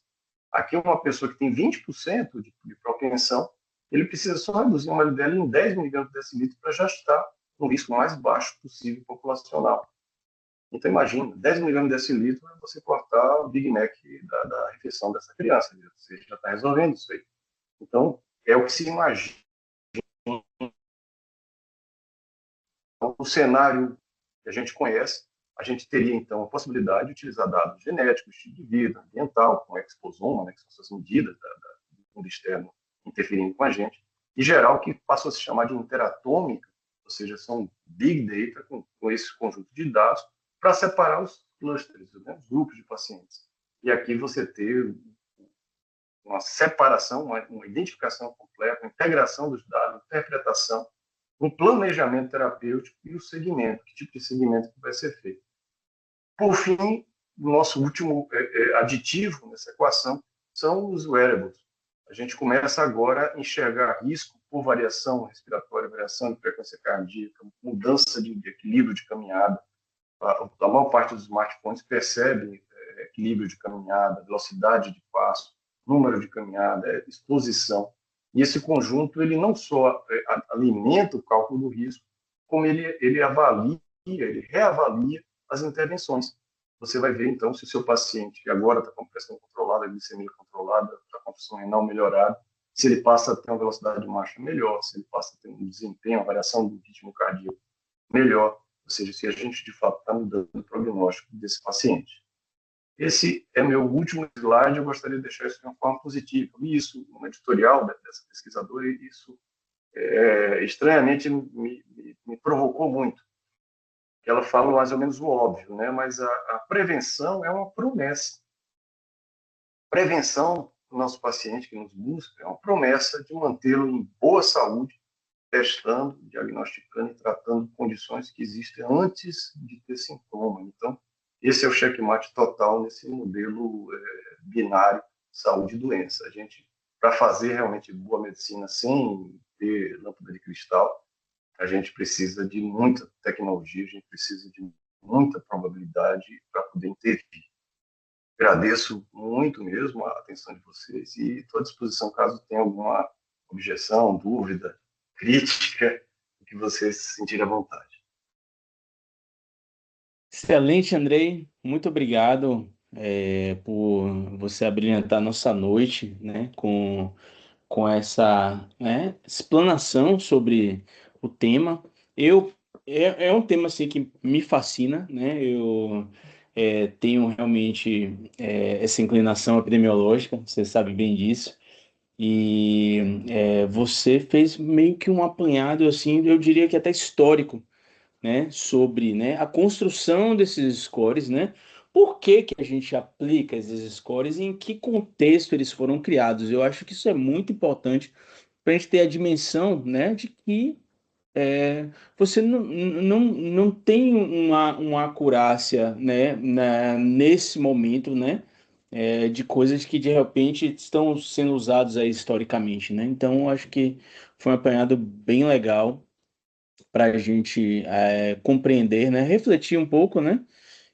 Aqui, uma pessoa que tem 20% de propensão, ele precisa só reduzir uma LDL em 10 mg por decilitro para já estar no risco mais baixo possível populacional. Então, imagina, 10 mg por decilitro é você cortar o Big Mac da refeição dessa criança. Você já está resolvendo isso aí. Então, é o que se imagina. O cenário que a gente conhece, a gente teria, então, a possibilidade de utilizar dados genéticos, estilo de vida, ambiental, com exposoma, né, que são essas medidas do mundo externo interferindo com a gente, e geral, que passou a se chamar de interatômica, ou seja, são big data com esse conjunto de dados, para separar os clusters, né, os grupos de pacientes. E aqui você ter uma separação, uma identificação completa, uma integração dos dados, interpretação, um planejamento terapêutico e o segmento, que tipo de segmento que vai ser feito. Por fim, o nosso último aditivo nessa equação são os wearables. A gente começa agora a enxergar risco por variação respiratória, variação de frequência cardíaca, mudança de equilíbrio de caminhada. A maior parte dos smartphones percebe equilíbrio de caminhada, velocidade de passo, número de caminhada, exposição. E esse conjunto, ele não só alimenta o cálculo do risco, como ele avalia, ele reavalia as intervenções. Você vai ver, então, se o seu paciente, que agora está com pressão controlada, glicemia controlada, está com função renal melhorada, se ele passa a ter uma velocidade de marcha melhor, se ele passa a ter um desempenho, uma variação do ritmo cardíaco melhor, ou seja, se a gente, de fato, está mudando o prognóstico desse paciente. Esse é meu último slide, eu gostaria de deixar isso de uma forma positiva. Eu vi isso no editorial dessa pesquisadora e isso, estranhamente, me provocou muito. Ela fala mais ou menos o óbvio, né? Mas a prevenção é uma promessa. Prevenção do nosso paciente que nos busca é uma promessa de mantê-lo em boa saúde, testando, diagnosticando e tratando condições que existem antes de ter sintoma. Então, esse é o checkmate total nesse modelo binário saúde e doença. A gente, para fazer realmente boa medicina sem ter lâmpada de cristal, a gente precisa de muita tecnologia, a gente precisa de muita probabilidade para poder intervir. Agradeço muito mesmo a atenção de vocês e estou à disposição caso tenha alguma objeção, dúvida, crítica, que vocês se sentirem à vontade. Excelente, Andrei. Muito obrigado, por você abrilhantar nossa noite, né, com essa, né, explanação sobre o tema. Eu é um tema assim que me fascina, né? Eu tenho realmente essa inclinação epidemiológica, você sabe bem disso. E você fez meio que um apanhado assim, eu diria que até histórico, né, sobre, né, a construção desses scores, né? Por que que a gente aplica esses scores e em que contexto eles foram criados? Eu acho que isso é muito importante para a gente ter a dimensão, né, de que você não tem uma acurácia, né, nesse momento, né, de coisas que de repente estão sendo usadas aí historicamente, né? Então, eu acho que foi um apanhado bem legal para a gente compreender, né, refletir um pouco, né,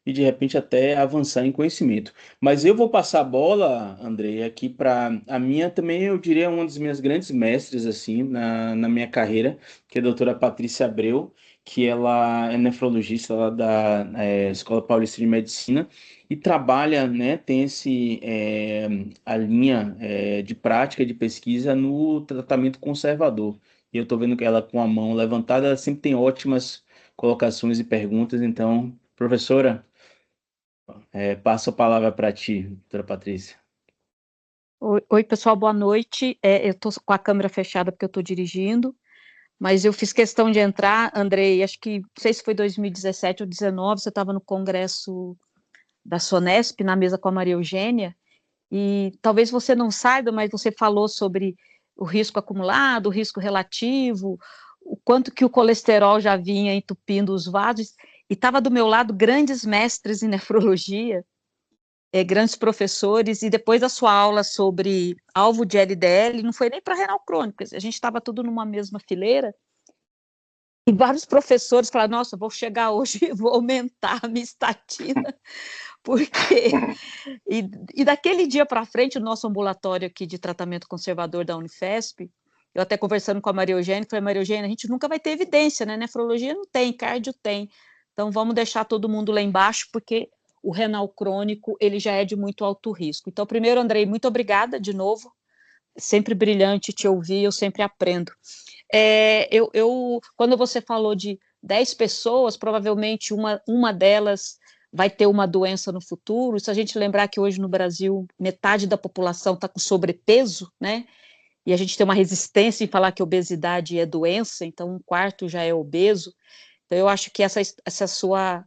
e de repente até avançar em conhecimento. Mas eu vou passar a bola, Andrei, aqui para a minha também, eu diria, uma das minhas grandes mestres, assim, na minha carreira, que é a doutora Patrícia Abreu, que ela é nefrologista lá da Escola Paulista de Medicina e trabalha, né, tem a linha de prática de pesquisa no tratamento conservador. E eu estou vendo que ela com a mão levantada, ela sempre tem ótimas colocações e perguntas. Então, professora, passo a palavra para ti, doutora Patrícia. Oi, pessoal, boa noite. Eu estou com a câmera fechada porque eu estou dirigindo, mas eu fiz questão de entrar, Andrei, acho que, não sei se foi 2017 ou 2019, você estava no congresso da Sonesp, na mesa com a Maria Eugênia, e talvez você não saiba, mas você falou sobre o risco acumulado, o risco relativo, o quanto que o colesterol já vinha entupindo os vasos, e estava do meu lado grandes mestres em nefrologia, grandes professores, e depois da sua aula sobre alvo de LDL, não foi nem para renal crônico, a gente estava tudo numa mesma fileira, e vários professores falaram, nossa, vou chegar hoje e vou aumentar a minha estatina, porque... E daquele dia para frente, o nosso ambulatório aqui de tratamento conservador da Unifesp, eu até conversando com a Maria Eugênia, falei, Maria Eugênia, a gente nunca vai ter evidência, né? Nefrologia não tem, cardio tem. Então, vamos deixar todo mundo lá embaixo, porque o renal crônico, ele já é de muito alto risco. Então, primeiro, Andrei, muito obrigada de novo. Sempre brilhante te ouvir, eu sempre aprendo. Quando você falou de 10 pessoas, provavelmente uma delas vai ter uma doença no futuro. Se a gente lembrar que hoje no Brasil metade da população está com sobrepeso, né? E a gente tem uma resistência em falar que obesidade é doença, então um quarto já é obeso. Então eu acho que essa sua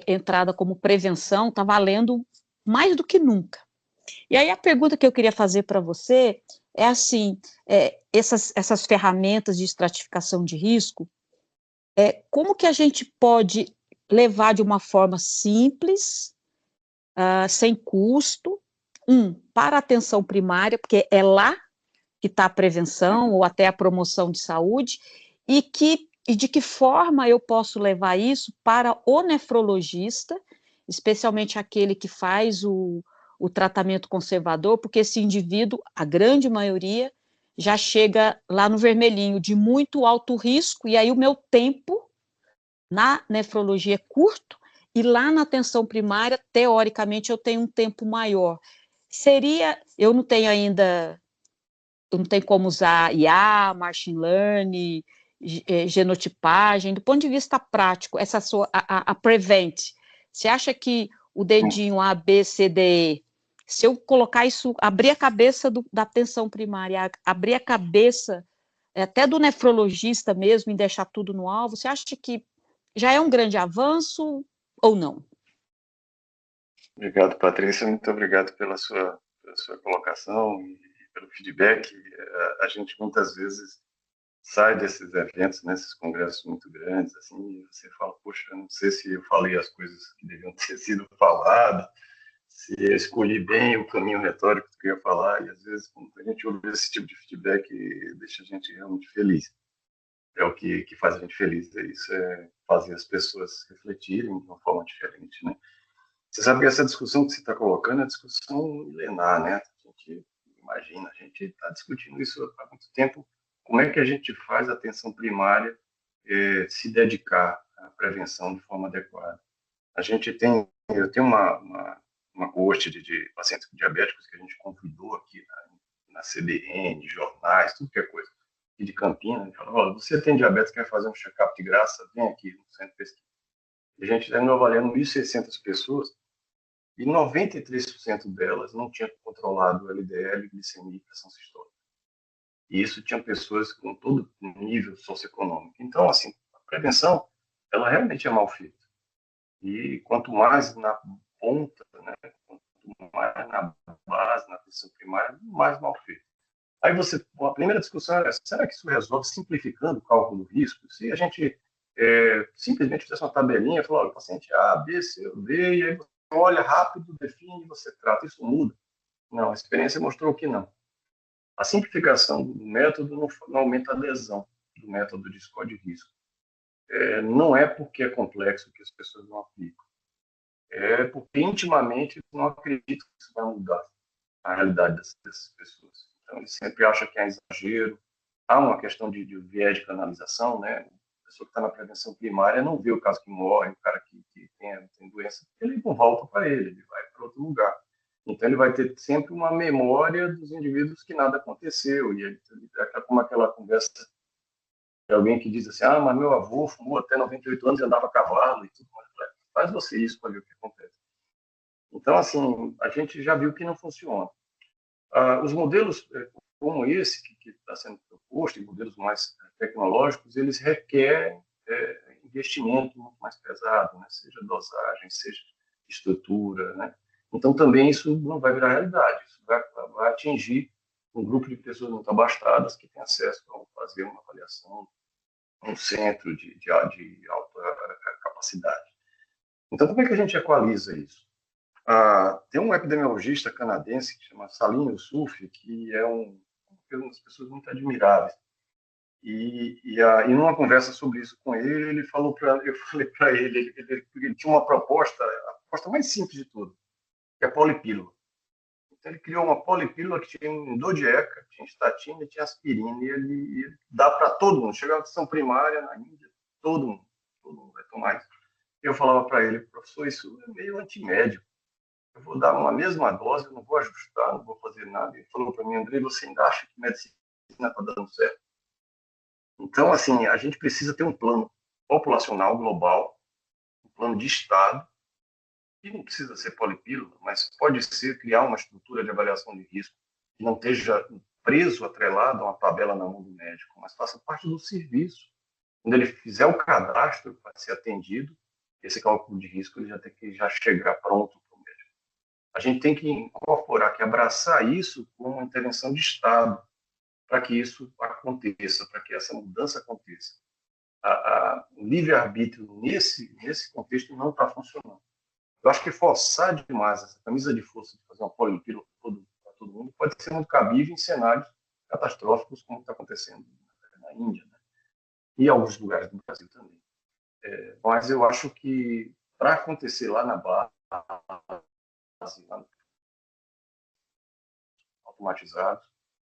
entrada como prevenção está valendo mais do que nunca. E aí a pergunta que eu queria fazer para você é assim, essas ferramentas de estratificação de risco, como que a gente pode levar de uma forma simples, sem custo, para a atenção primária, porque é lá que está a prevenção ou até a promoção de saúde, e de que forma eu posso levar isso para o nefrologista, especialmente aquele que faz o tratamento conservador, porque esse indivíduo, a grande maioria, já chega lá no vermelhinho de muito alto risco, e aí o meu tempo na nefrologia é curto, e lá na atenção primária, teoricamente, eu tenho um tempo maior. Eu não tenho ainda, eu não tenho como usar IA, machine learning, genotipagem, do ponto de vista prático, essa a Prevent, você acha que o dedinho A, B, C, D, E, se eu colocar isso, abrir a cabeça da atenção primária, abrir a cabeça até do nefrologista mesmo, em deixar tudo no alvo, você acha que já é um grande avanço ou não? Obrigado, Patrícia. Muito obrigado pela sua colocação e pelo feedback. A gente muitas vezes sai desses eventos, nesses congressos muito grandes, assim, e você fala, poxa, não sei se eu falei as coisas que deviam ter sido faladas, se eu escolhi bem o caminho retórico que eu ia falar, e às vezes, quando a gente ouve esse tipo de feedback, deixa a gente realmente feliz. É o que faz a gente feliz, é isso, é fazer as pessoas refletirem de uma forma diferente, né? Você sabe que essa discussão que você está colocando é discussão milenar, né? A gente imagina, a gente está discutindo isso há muito tempo. Como é que a gente faz a atenção primária se dedicar à prevenção de forma adequada? Eu tenho uma coorte de pacientes diabéticos que a gente convidou aqui na CBN, jornais, tudo que é coisa, aqui de Campinas. A gente falou, olha, você tem diabetes, quer fazer um check-up de graça? Vem aqui no centro de pesquisa. A gente terminou avaliando 1.600 pessoas e 93% delas não tinham controlado o LDL, glicemia e pressão sistólica. E isso tinha pessoas com todo nível socioeconômico. Então, assim, a prevenção, ela realmente é mal feita. E quanto mais na ponta, né, quanto mais na base, na atenção primária, mais mal feito. Aí a primeira discussão é, será que isso resolve simplificando o cálculo do risco? Se a gente simplesmente fizesse uma tabelinha e falar, olha, o paciente A, B, C, D, e aí você olha rápido, define, você trata, isso muda? Não, a experiência mostrou que não. A simplificação do método não aumenta a adesão do método de score de risco. Não é porque é complexo que as pessoas não aplicam. É porque intimamente não acreditam que isso vai mudar a realidade dessas pessoas. Então, eles sempre acham que é exagero. Há uma questão de viés de canalização, né? A pessoa que está na prevenção primária não vê o caso que morre, o cara que tem doença, ele não volta para ele vai para outro lugar. Então, ele vai ter sempre uma memória dos indivíduos que nada aconteceu. E ele é como aquela conversa de alguém que diz assim, mas meu avô fumou até 98 anos e andava a cavalo e tudo mais. Faz você isso para ver o que acontece. Então, assim, a gente já viu que não funciona. Os modelos como esse, que está sendo proposto, e modelos mais tecnológicos, eles requerem investimento muito mais pesado, né? Seja dosagem, seja estrutura, né? Então, também isso não vai virar realidade. Isso vai atingir um grupo de pessoas muito abastadas que tem acesso a fazer uma avaliação um centro de alta capacidade. Então, como é que a gente equaliza isso? Tem um epidemiologista canadense que chama Salim Yousuf, que é uma das pessoas muito admiráveis. E numa conversa sobre isso com ele, eu falei para ele, ele tinha uma proposta, a proposta mais simples de tudo, que é a polipílula. Então, ele criou uma polipílula que tinha endodieca, tinha estatina e tinha aspirina, e ele dá para todo mundo. Chegava a atenção primária na Índia, todo mundo vai tomar isso. Eu falava para ele, professor, isso é meio antimédico. Eu vou dar uma mesma dose, eu não vou ajustar, não vou fazer nada. Ele falou para mim, André, você ainda acha que medicina está dando certo? Então, assim, a gente precisa ter um plano populacional global, um plano de Estado, que não precisa ser polipílula, mas pode ser criar uma estrutura de avaliação de risco que não esteja preso, atrelado a uma tabela na mão do médico, mas faça parte do serviço. Quando ele fizer o cadastro para ser atendido, esse cálculo de risco ele já tem que chegar pronto para o médico. A gente tem que incorporar, que abraçar isso como uma intervenção de Estado, para que isso aconteça, para que essa mudança aconteça. O livre-arbítrio nesse contexto não está funcionando. Eu acho que forçar demais essa camisa de força de fazer uma polipílula para todo mundo pode ser muito cabível em cenários catastróficos, como está acontecendo na Índia, né? E em alguns lugares do Brasil também. Mas eu acho que para acontecer lá na base, lá automatizados,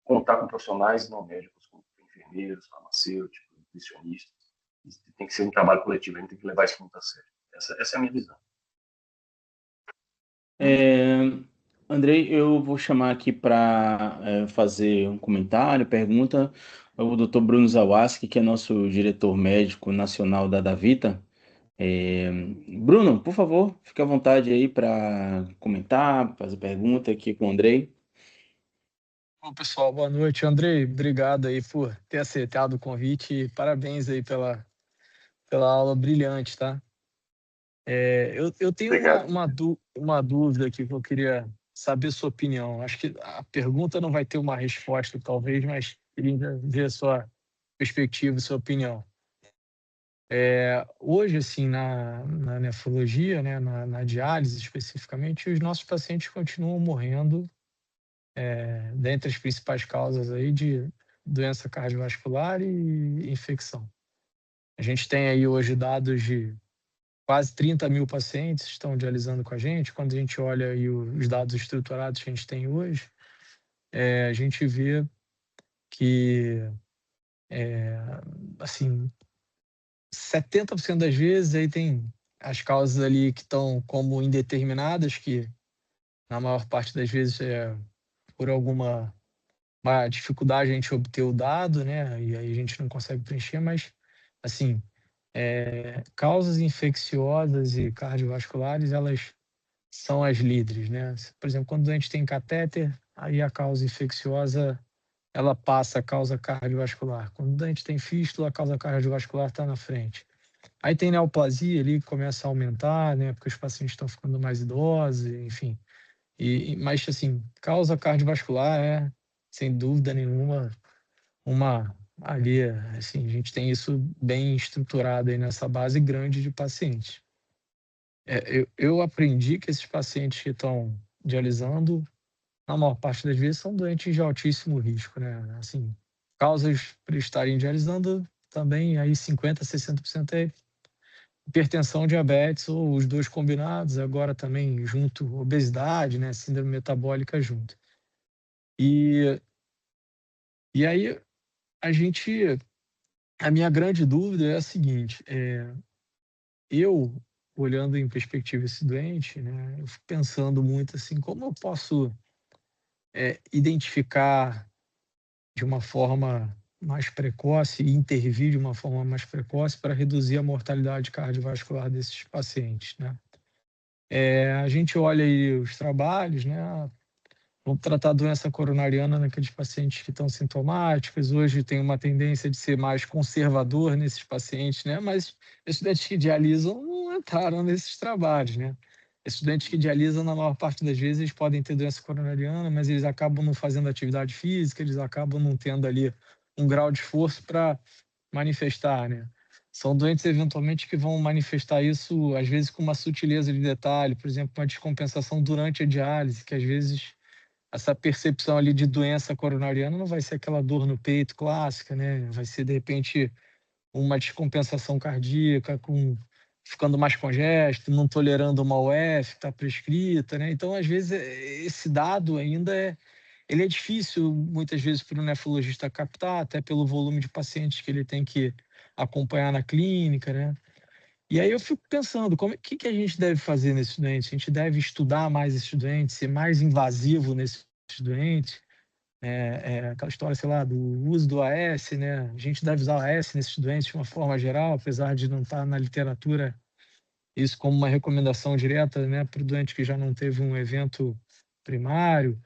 contar com profissionais não médicos, como enfermeiros, farmacêuticos, nutricionistas, tem que ser um trabalho coletivo, a gente tem que levar isso muito a sério. Essa é a minha visão. Andrei, eu vou chamar aqui para fazer um comentário, pergunta, o Dr. Bruno Zawadzki, que é nosso diretor médico nacional da Davita. Bruno, por favor, fique à vontade aí para comentar, fazer pergunta aqui com o Andrei. Bom, pessoal, boa noite. Andrei, obrigado aí por ter aceitado o convite e parabéns aí pela aula brilhante, tá? Eu tenho uma dúvida aqui que eu queria saber sua opinião. Acho que a pergunta não vai ter uma resposta, talvez, mas queria ver a sua perspectiva e sua opinião. Hoje, assim, na nefrologia, né, na diálise especificamente, os nossos pacientes continuam morrendo dentre as principais causas aí de doença cardiovascular e infecção. A gente tem aí hoje dados de quase 30 mil pacientes estão dialisando com a gente. Quando a gente olha aí os dados estruturados que a gente tem hoje, a gente vê que, assim, 70% das vezes aí tem as causas ali que estão como indeterminadas, que na maior parte das vezes é por alguma uma dificuldade a gente obter o dado, né? E aí a gente não consegue preencher, mas, assim, causas infecciosas e cardiovasculares, elas são as líderes, né? Por exemplo, quando a gente tem catéter, aí a causa infecciosa, ela passa a causa cardiovascular. Quando a gente tem fístula, a causa cardiovascular está na frente. Aí tem neoplasia ali que começa a aumentar, né? Porque os pacientes estão ficando mais idosos, enfim. Mas, assim, causa cardiovascular é, sem dúvida nenhuma, uma ali, assim, a gente tem isso bem estruturado aí nessa base grande de pacientes. Eu aprendi que esses pacientes que estão dialisando, na maior parte das vezes, são doentes de altíssimo risco, né? Assim, causas para estarem dialisando também, aí 50%, 60% é hipertensão, diabetes, ou os dois combinados, agora também junto, obesidade, né? Síndrome metabólica junto. E aí, a gente, a minha grande dúvida é a seguinte, eu, olhando em perspectiva esse doente, né, eu fico pensando muito assim, como eu posso identificar de uma forma mais precoce e intervir de uma forma mais precoce para reduzir a mortalidade cardiovascular desses pacientes, né? A gente olha aí os trabalhos, né? Vamos tratar a doença coronariana naqueles pacientes que estão sintomáticos. Hoje tem uma tendência de ser mais conservador nesses pacientes, né? Mas estudantes que dialisam não entraram nesses trabalhos, né? Estudantes que dialisam, na maior parte das vezes, eles podem ter doença coronariana, mas eles acabam não fazendo atividade física, eles acabam não tendo ali um grau de esforço para manifestar, né? São doentes, eventualmente, que vão manifestar isso, às vezes, com uma sutileza de detalhe, por exemplo, uma descompensação durante a diálise, que às vezes essa percepção ali de doença coronariana não vai ser aquela dor no peito clássica, né? Vai ser, de repente, uma descompensação cardíaca, ficando mais congesto, não tolerando uma UF que está prescrita, né? Então, às vezes, esse dado ainda ele é difícil, muitas vezes, para o nefrologista captar, até pelo volume de pacientes que ele tem que acompanhar na clínica, né? E aí eu fico pensando, que a gente deve fazer nesses doentes? A gente deve estudar mais esses doentes, ser mais invasivo nesses doentes? Aquela história, sei lá, do uso do AS, né? A gente deve usar o AS nesses doentes de uma forma geral, apesar de não estar na literatura isso como uma recomendação direta, né, para o doente que já não teve um evento primário.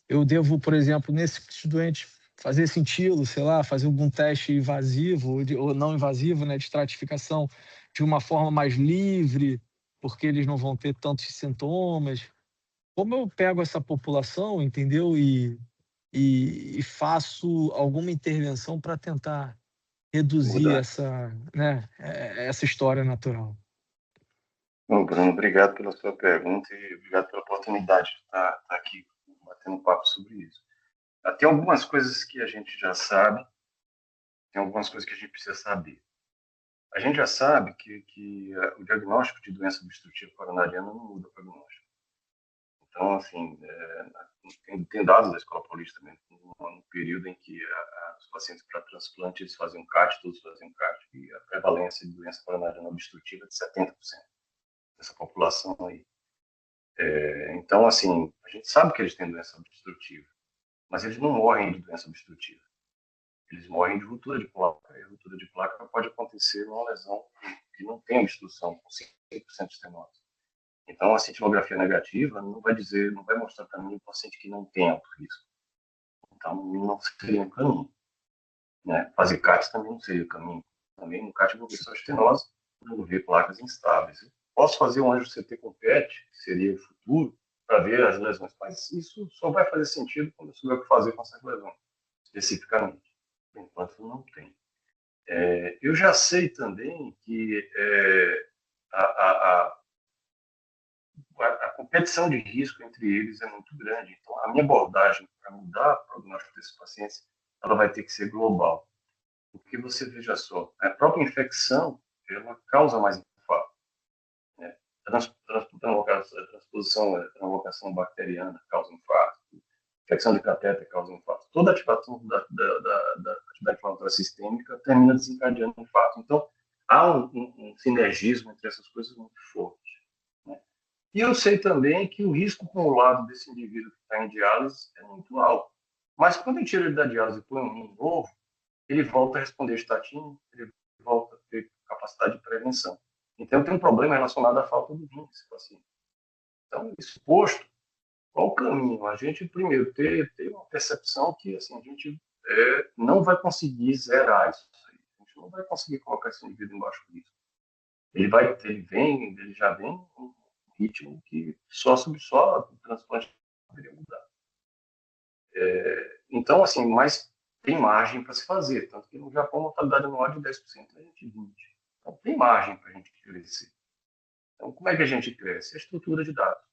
Eu devo, por exemplo, nesse doente fazer cintilo, sei lá, fazer algum teste invasivo ou não invasivo, né, de estratificação de uma forma mais livre, porque eles não vão ter tantos sintomas. Como eu pego essa população, entendeu? E faço alguma intervenção para tentar reduzir Mudar. essa história natural. Bom, Bruno, obrigado pela sua pergunta e obrigado pela oportunidade de estar aqui batendo um papo sobre isso. Tem algumas coisas que a gente já sabe, tem algumas coisas que a gente precisa saber. A gente já sabe que o diagnóstico de doença obstrutiva coronariana não muda o prognóstico. Então, assim, tem dados da Escola Paulista também, no período em que os pacientes para transplante eles faziam CAT, todos faziam CAT, e a prevalência de doença coronariana obstrutiva é de 70% dessa população aí. Então, assim, a gente sabe que eles têm doença obstrutiva, mas eles não morrem de doença obstrutiva. Eles morrem de ruptura de placa. E a ruptura de placa pode acontecer numa lesão que não tem obstrução, com 5% de estenose. Então, a cintilografia negativa não vai mostrar para mim um paciente que não tem alto risco. Então, não seria um caminho. Né? Fazer CAT também não seria o caminho. Também no CAT eu vou ver só estenose, eu vou ver placas instáveis. Posso fazer um anjo CT com PET, que seria o futuro, para ver as lesões, mas isso só vai fazer sentido quando eu souber o que fazer com essas lesões, especificamente. Por enquanto, não tem. Eu já sei também que a competição de risco entre eles é muito grande. Então, a minha abordagem para mudar o prognóstico desses pacientes, ela vai ter que ser global. Porque você veja só, a própria infecção, ela causa mais infarto. transposição bacteriana causa infarto, infecção de catéter causa infarto. Toda ativação da atividade inflamatória sistêmica termina desencadeando infarto. Então, há um sinergismo entre essas coisas muito forte, né? E eu sei também que o risco acumulado desse indivíduo que está em diálise é muito alto. Mas quando eu tiro ele da diálise e põe um rim novo, ele volta a responder estatina, ele volta a ter capacidade de prevenção. Então, tem um problema relacionado à falta do rim desse paciente. Então, isso posto, qual o caminho? A gente, primeiro, ter uma percepção que assim, a gente não vai conseguir zerar isso aí. A gente não vai conseguir colocar esse indivíduo embaixo do risco. Ele já vem um ritmo que só o transplante poderia mudar. Então, assim, mas tem margem para se fazer, tanto que no Japão a mortalidade anual é de 10%, a gente 20%. Então, tem margem para a gente crescer. Então, como é que a gente cresce? A estrutura de dados.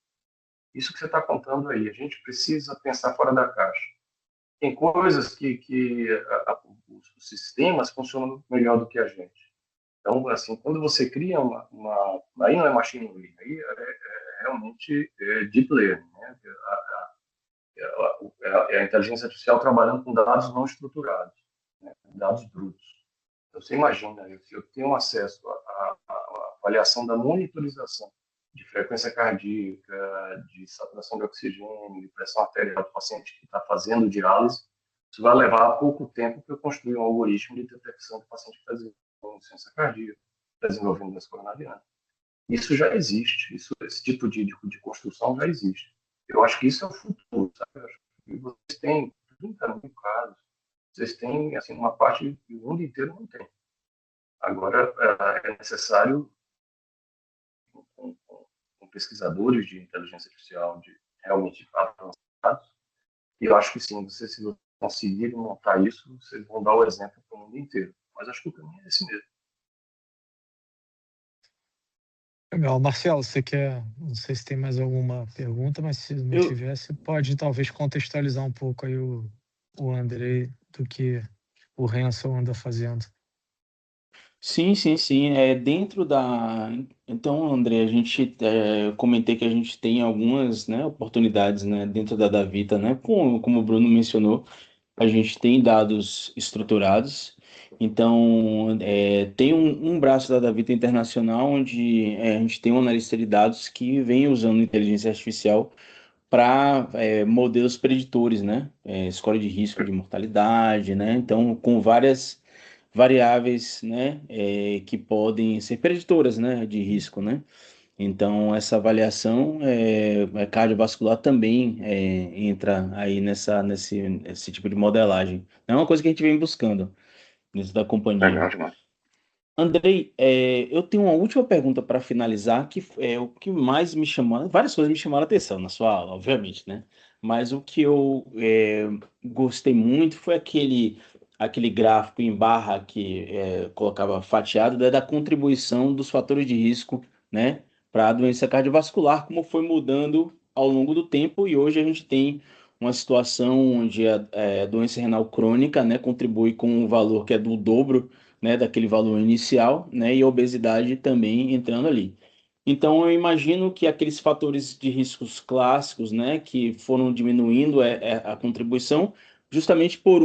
Isso que você está contando aí, a gente precisa pensar fora da caixa. Tem coisas que os sistemas funcionam melhor do que a gente. Então, assim, quando você cria aí não é machine learning, aí é realmente deep learning, né? É a inteligência artificial trabalhando com dados não estruturados, né? Dados brutos. Então, você imagina, se eu tenho acesso à avaliação da monitorização de frequência cardíaca, de saturação de oxigênio, de pressão arterial do paciente que está fazendo diálise, isso vai levar pouco tempo para eu construir um algoritmo de detecção do paciente que está desenvolvendo insuficiência cardíaca, está desenvolvendo doença coronariana. Isso já existe, esse tipo de construção já existe. Eu acho que isso é o futuro, sabe? Eu acho que vocês têm 30 mil casos, vocês têm assim, uma parte que o mundo inteiro não tem. Agora, é necessário, com pesquisadores de inteligência artificial realmente avançados, e eu acho que sim, vocês, se conseguirem montar isso, vocês vão dar o exemplo para o mundo inteiro. Mas acho que o caminho é esse mesmo. Legal. Marcelo, você quer, não sei se tem mais alguma pergunta, mas se não tiver, você pode talvez contextualizar um pouco aí o Andrei do que o Renzo anda fazendo. Sim, sim, sim. Dentro da. Então, André, eu comentei que a gente tem algumas, né, oportunidades, né, dentro da Davita, né, como o Bruno mencionou, a gente tem dados estruturados. Então, tem um braço da Davita Internacional onde a gente tem um analista de dados que vem usando inteligência artificial para modelos preditores, né, escolha de risco de mortalidade, né, então com várias variáveis, né, que podem ser preditoras, né, de risco, né. Então, essa avaliação cardiovascular também entra aí nesse tipo de modelagem. É uma coisa que a gente vem buscando dentro da companhia. Legal demais. Andrei, eu tenho uma última pergunta para finalizar, que é o que mais me chamou, várias coisas me chamaram a atenção na sua aula, obviamente, né? Mas o que eu gostei muito foi aquele gráfico em barra que colocava fatiado, da contribuição dos fatores de risco, né, para a doença cardiovascular, como foi mudando ao longo do tempo, e hoje a gente tem uma situação onde a doença renal crônica, né, contribui com um valor que é do dobro, né, daquele valor inicial, né, e a obesidade também entrando ali. Então, eu imagino que aqueles fatores de riscos clássicos, né, que foram diminuindo a contribuição, justamente por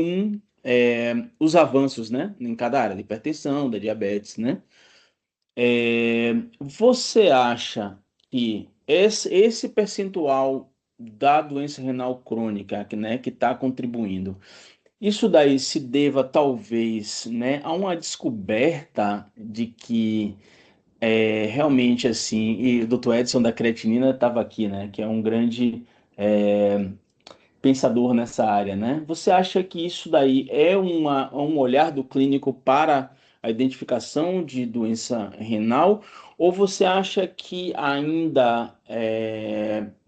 os avanços, né, em cada área, da hipertensão, da diabetes, né. Você acha que esse percentual da doença renal crônica, né, que está contribuindo, isso daí se deva talvez, né, a uma descoberta de que realmente assim, e o Dr. Edson da creatinina estava aqui, né, que é um grande pensador nessa área, né? Você acha que isso daí é um olhar do clínico para a identificação de doença renal, ou você acha que ainda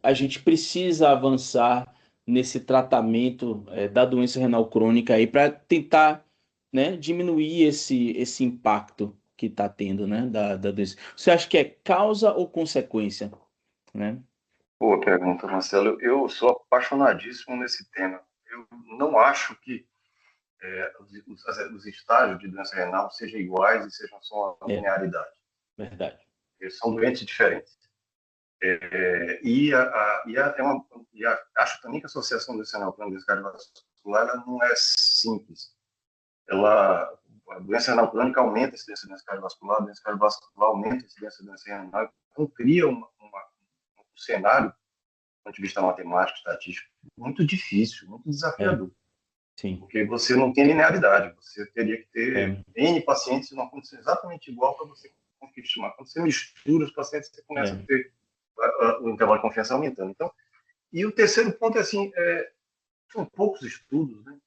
a gente precisa avançar nesse tratamento da doença renal crônica aí para tentar, né, diminuir esse impacto que está tendo, né, da doença? Você acha que é causa ou consequência, né? Boa pergunta, Marcelo. Eu sou apaixonadíssimo nesse tema. Eu não acho que os estágios de doença renal sejam iguais e sejam só uma É, linearidade. verdade. Eles são doentes diferentes. Acho também que a associação do renal crônica cardiovascular ela não é simples. A doença renal crônica aumenta a incidência da doença cardiovascular, a doença cardiovascular aumenta a incidência da doença renal, então cria um cenário, do ponto de vista matemático, estatístico, muito difícil, muito desafiador. Sim. Porque você não tem linearidade, você teria que ter N pacientes numa condição exatamente igual para você conseguir estimar. Quando você mistura os pacientes, você começa a ter o intervalo de confiança aumentando. Então, e o terceiro ponto é assim, são poucos estudos, né?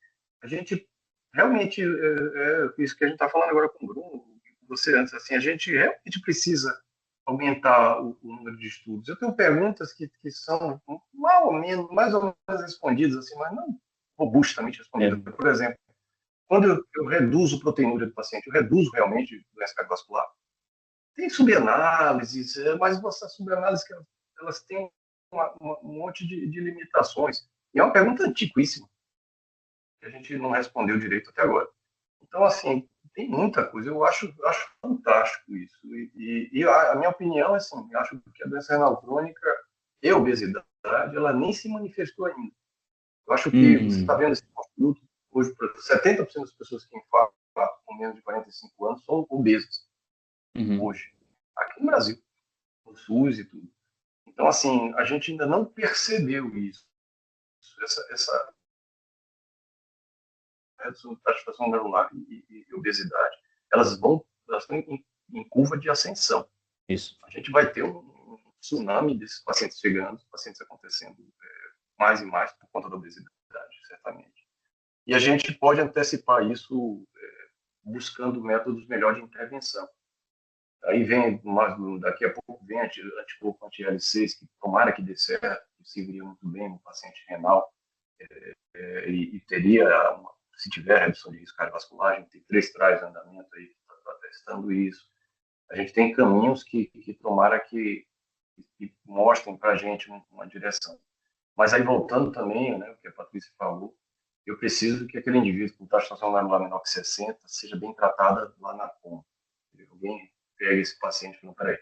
A gente realmente, isso que a gente está falando agora com o Bruno, você antes, assim, a gente realmente precisa aumentar o número de estudos. Eu tenho perguntas que são mais ou menos respondidas, assim, mas não robustamente respondidas. Por exemplo, quando eu reduzo proteinúria do paciente, eu reduzo realmente doença cardiovascular. Tem subanálises, mas essas subanálises elas têm um monte de limitações. E é uma pergunta antiquíssima, que a gente não respondeu direito até agora. Então, assim, tem muita coisa. Eu acho fantástico isso. E a minha opinião é assim, eu acho que a doença renal crônica e a obesidade, ela nem se manifestou ainda. Eu acho que você está vendo esse produto, hoje, 70% das pessoas que infartam com menos de 45 anos são obesas. Hoje, aqui no Brasil, no SUS e tudo. Então, assim, a gente ainda não percebeu isso. Essa redução da taxa neuronal e obesidade, elas estão em curva de ascensão. Isso. A gente vai ter um tsunami desses pacientes chegando, pacientes acontecendo mais e mais por conta da obesidade, certamente. E a gente pode antecipar isso buscando métodos melhores de intervenção. Aí vem, daqui a pouco, vem anticorpo anti-IL-6, que tomara que dê certo, que serviria muito bem no paciente renal, e teria, se tiver redução de risco cardiovascular, a gente tem 3 trials em andamento aí, está testando isso. A gente tem caminhos que tomara que mostrem para a gente uma direção. Mas aí, voltando também, né, o que a Patrícia falou, eu preciso que aquele indivíduo com taxa nacional menor que 60 seja bem tratada lá na ponta. Alguém pega esse paciente e fala, peraí,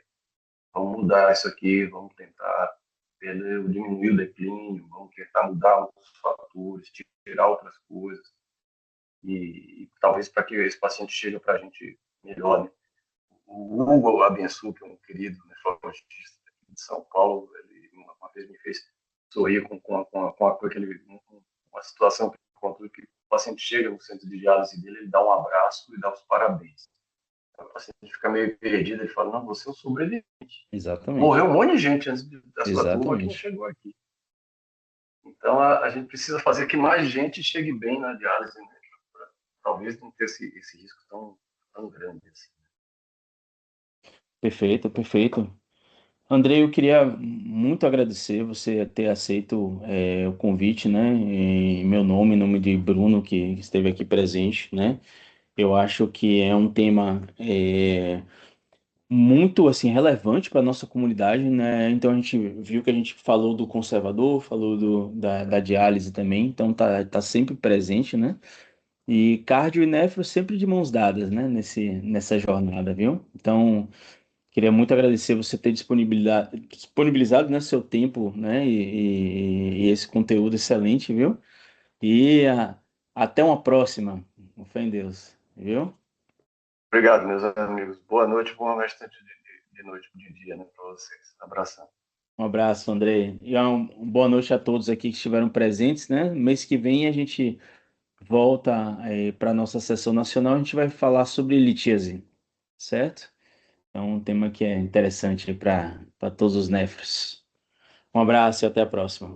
vamos mudar isso aqui, vamos tentar diminuir o declínio, vamos tentar mudar outros fatores, tirar outras coisas, e talvez para que esse paciente chegue para a gente melhor, né? O Hugo Abençu, que é um querido nefrologista de São Paulo, ele uma vez me fez sorrir com aquele, uma situação que o paciente chega no centro de diálise dele, ele dá um abraço e dá os parabéns. O paciente fica meio perdido, ele fala, não, você é um sobrevivente. Exatamente. Morreu um monte de gente antes da sua turma que não chegou aqui. Então, a gente precisa fazer que mais gente chegue bem na diálise, né? Pra, talvez não ter esse risco tão grande assim. Perfeito, perfeito. Andrei, eu queria muito agradecer você ter aceito o convite, né? Em meu nome, em nome de Bruno, que esteve aqui presente, né? Eu acho que é um tema muito assim relevante para a nossa comunidade, né? Então a gente viu que a gente falou do conservador, falou da diálise também, então tá sempre presente, né? E cardio e nefro sempre de mãos dadas, né? Nessa jornada, viu? Então queria muito agradecer você ter disponibilizado, né, seu tempo, né, e esse conteúdo excelente, viu? E até uma próxima. Com fé em Deus, viu? Obrigado, meus amigos. Boa noite, bom restante de noite, de dia, né, para vocês. Abração. Um abraço, Andrei. E uma boa noite a todos aqui que estiveram presentes, né? Mês que vem a gente volta para a nossa sessão nacional, a gente vai falar sobre litíase, certo? É um tema que é interessante para todos os nefros. Um abraço e até a próxima.